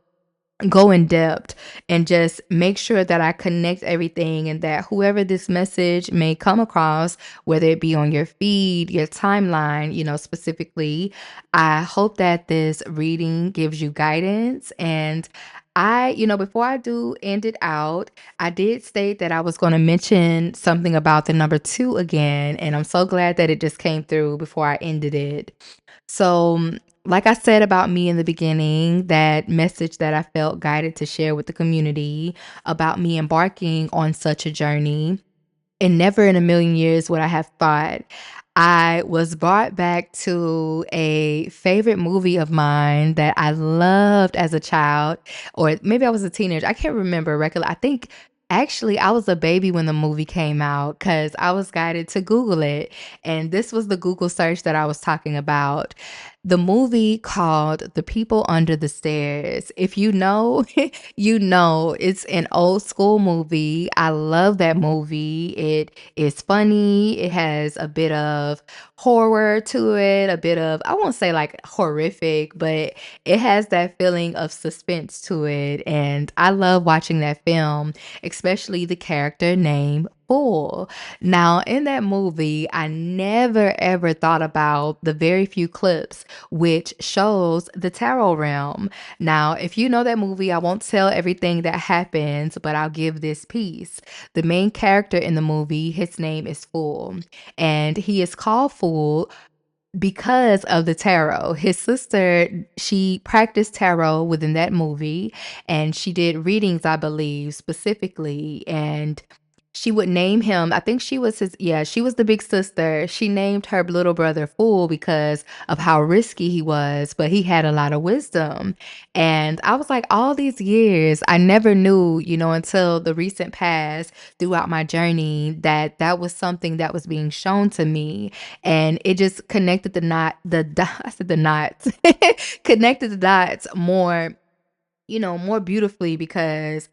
Speaker 1: go in depth and just make sure that I connect everything, and that whoever this message may come across, whether it be on your feed, your timeline, specifically, I hope that this reading gives you guidance. And before I do end it out, I did state that I was going to mention something about the number two again, and I'm so glad that it just came through before I ended it. So like I said about me in the beginning, that message that I felt guided to share with the community about me embarking on such a journey, and never in a million years would I have thought I was brought back to a favorite movie of mine that I loved as a child, or maybe I was a teenager. I can't remember. I think actually I was a baby when the movie came out because I was guided to Google it. And this was the Google search that I was talking about. The movie called The People Under the Stairs. If you know, you know it's an old school movie. I love that movie. It is funny. It has a bit of horror to it, a bit of, I won't say like horrific, but it has that feeling of suspense to it. And I love watching that film, especially the character named Fool. Now, in that movie, I never ever thought about the very few clips which shows the tarot realm. Now, if you know that movie, I won't tell everything that happens, but I'll give this piece. The main character in the movie, his name is Fool, and he is called Fool because of the tarot. His sister, she practiced tarot within that movie, and she did readings, I believe, specifically, and she would name him, I think she was his, yeah, she was the big sister. She named her little brother Fool because of how risky he was, but he had a lot of wisdom. And I was like, all these years, I never knew, until the recent past throughout my journey, that that was something that was being shown to me. And it just connected I said the knots, connected the dots more, more beautifully, because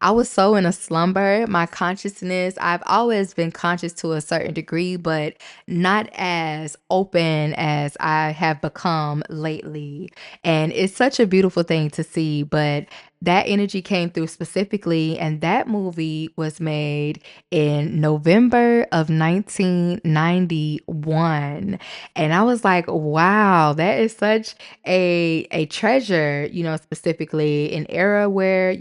Speaker 1: I was so in a slumber. My consciousness, I've always been conscious to a certain degree, but not as open as I have become lately. And it's such a beautiful thing to see, but that energy came through specifically, and that movie was made in November of 1991. And I was like, wow, that is such a treasure, specifically an era where,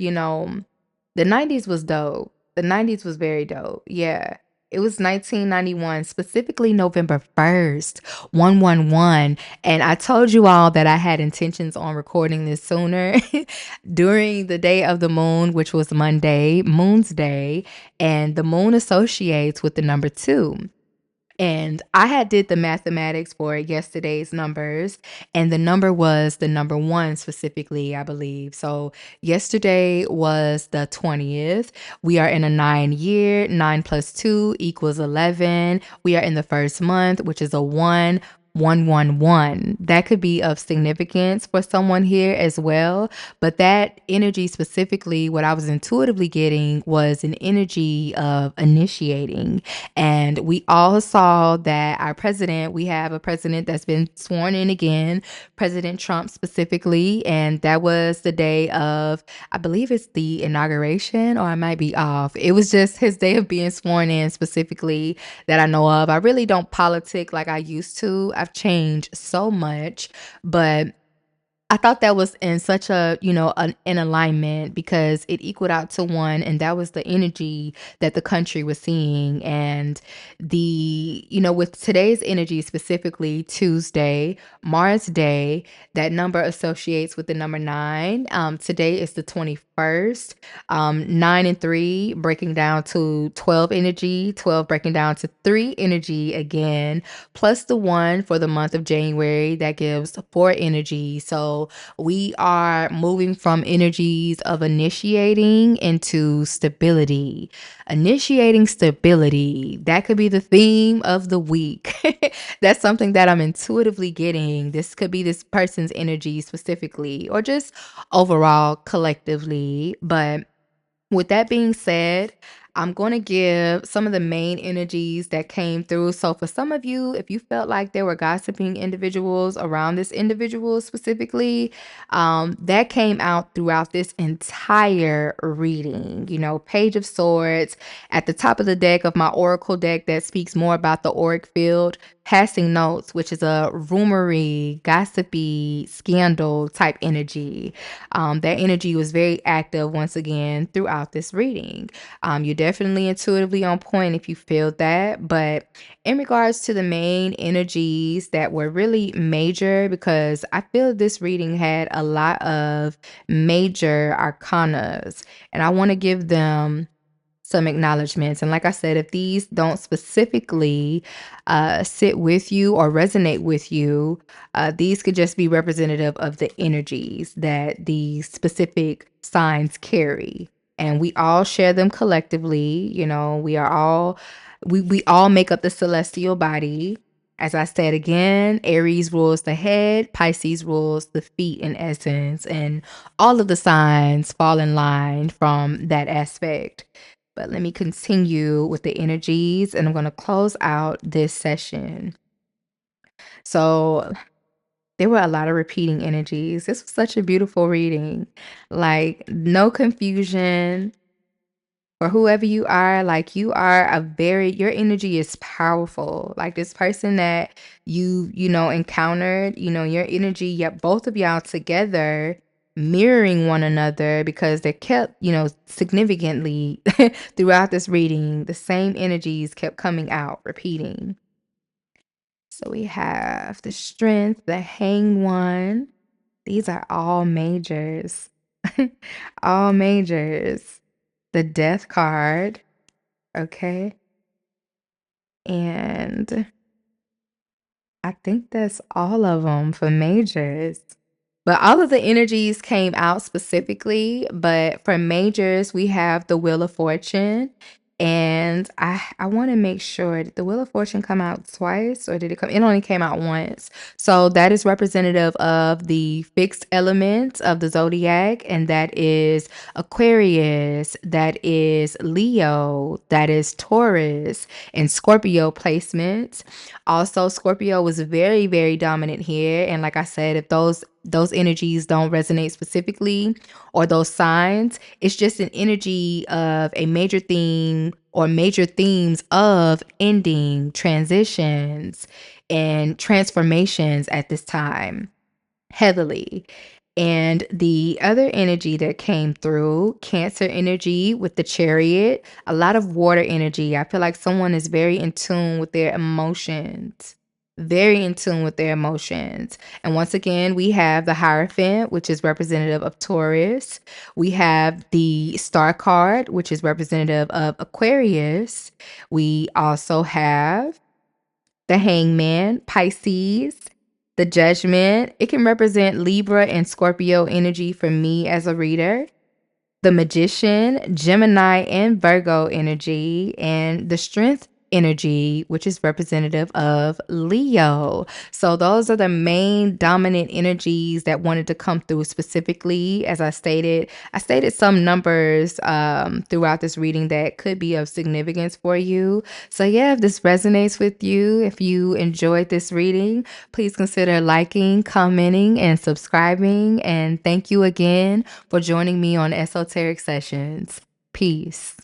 Speaker 1: the 90s was dope. The 90s was very dope. Yeah. It was 1991, specifically November 1st, 111. And I told you all that I had intentions on recording this sooner during the day of the moon, which was Monday, Moon's Day, and the moon associates with the number 2. And I had did the mathematics for yesterday's numbers, and the number was the number 1 specifically, I believe. So yesterday was the 20th. We are in a 9 year. 9 plus 2 equals 11. We are in the first month, which is a 1. 111. That could be of significance for someone here as well. But that energy specifically, what I was intuitively getting was an energy of initiating. And we all saw that we have a president that's been sworn in again, President Trump specifically. And that was the day of, I believe it's the inauguration, or I might be off. It was just his day of being sworn in specifically that I know of. I really don't politic like I used to. I've changed so much, but I thought that was in such a, an alignment, because it equaled out to 1, and that was the energy that the country was seeing. And with today's energy, specifically Tuesday, Mars Day, that number associates with the number 9. Today is the 21st. 9 and 3 breaking down to 12 energy, 12 breaking down to 3 energy again, plus the 1 for the month of January, that gives 4 energy. So we are moving from energies of initiating into stability. Initiating stability. That could be the theme of the week. That's something that I'm intuitively getting. This could be this person's energy specifically, or just overall collectively. But with that being said, I'm going to give some of the main energies that came through. So, for some of you, if you felt like there were gossiping individuals around this individual specifically, that came out throughout this entire reading. Page of Swords at the top of the deck of my Oracle deck that speaks more about the auric field. Passing Notes, which is a rumory, gossipy, scandal type energy. That energy was very active once again throughout this reading. You definitely intuitively on point if you feel that. But in regards to the main energies that were really major, because I feel this reading had a lot of major arcanas, and I want to give them some acknowledgments. And like I said, if these don't specifically sit with you or resonate with you, these could just be representative of the energies that these specific signs carry. And we all share them collectively. We all make up the celestial body. As I said again, Aries rules the head, Pisces rules the feet in essence, and all of the signs fall in line from that aspect. But let me continue with the energies, and I'm going to close out this session. So, there were a lot of repeating energies. This was such a beautiful reading. Like, no confusion for whoever you are. Like, your energy is powerful. Like, this person that encountered, your energy, yet both of y'all together mirroring one another, because they kept, significantly throughout this reading, the same energies kept coming out, repeating. So we have the Strength, the Hanged One. These are all majors. All majors. The Death card. Okay. And I think that's all of them for majors. But all of the energies came out specifically, but for majors, we have the Wheel of Fortune. And I want to make sure, did the Wheel of Fortune come out twice, or did it only came out once. So that is representative of the fixed elements of the zodiac, and that is Aquarius, that is Leo, that is Taurus, and Scorpio placements. Also, Scorpio was very, very dominant here. And like I said, if those energies don't resonate specifically, or those signs, it's just an energy of a major theme or major themes of ending, transitions, and transformations at this time, heavily. And the other energy that came through, Cancer energy with the Chariot, a lot of water energy. I feel like someone is very in tune with their emotions. Very in tune with their emotions. And once again, we have the Hierophant, which is representative of Taurus. We have the Star card, which is representative of Aquarius. We also have the Hangman, Pisces. The Judgment, it can represent Libra and Scorpio energy for me as a reader. The Magician, Gemini and Virgo energy, and the Strength energy, which is representative of Leo. So those are the main dominant energies that wanted to come through specifically. As I stated some numbers throughout this reading that could be of significance for you. So yeah, if this resonates with you, if you enjoyed this reading, please consider liking, commenting, and subscribing. And thank you again for joining me on Esoteric Sessions. Peace.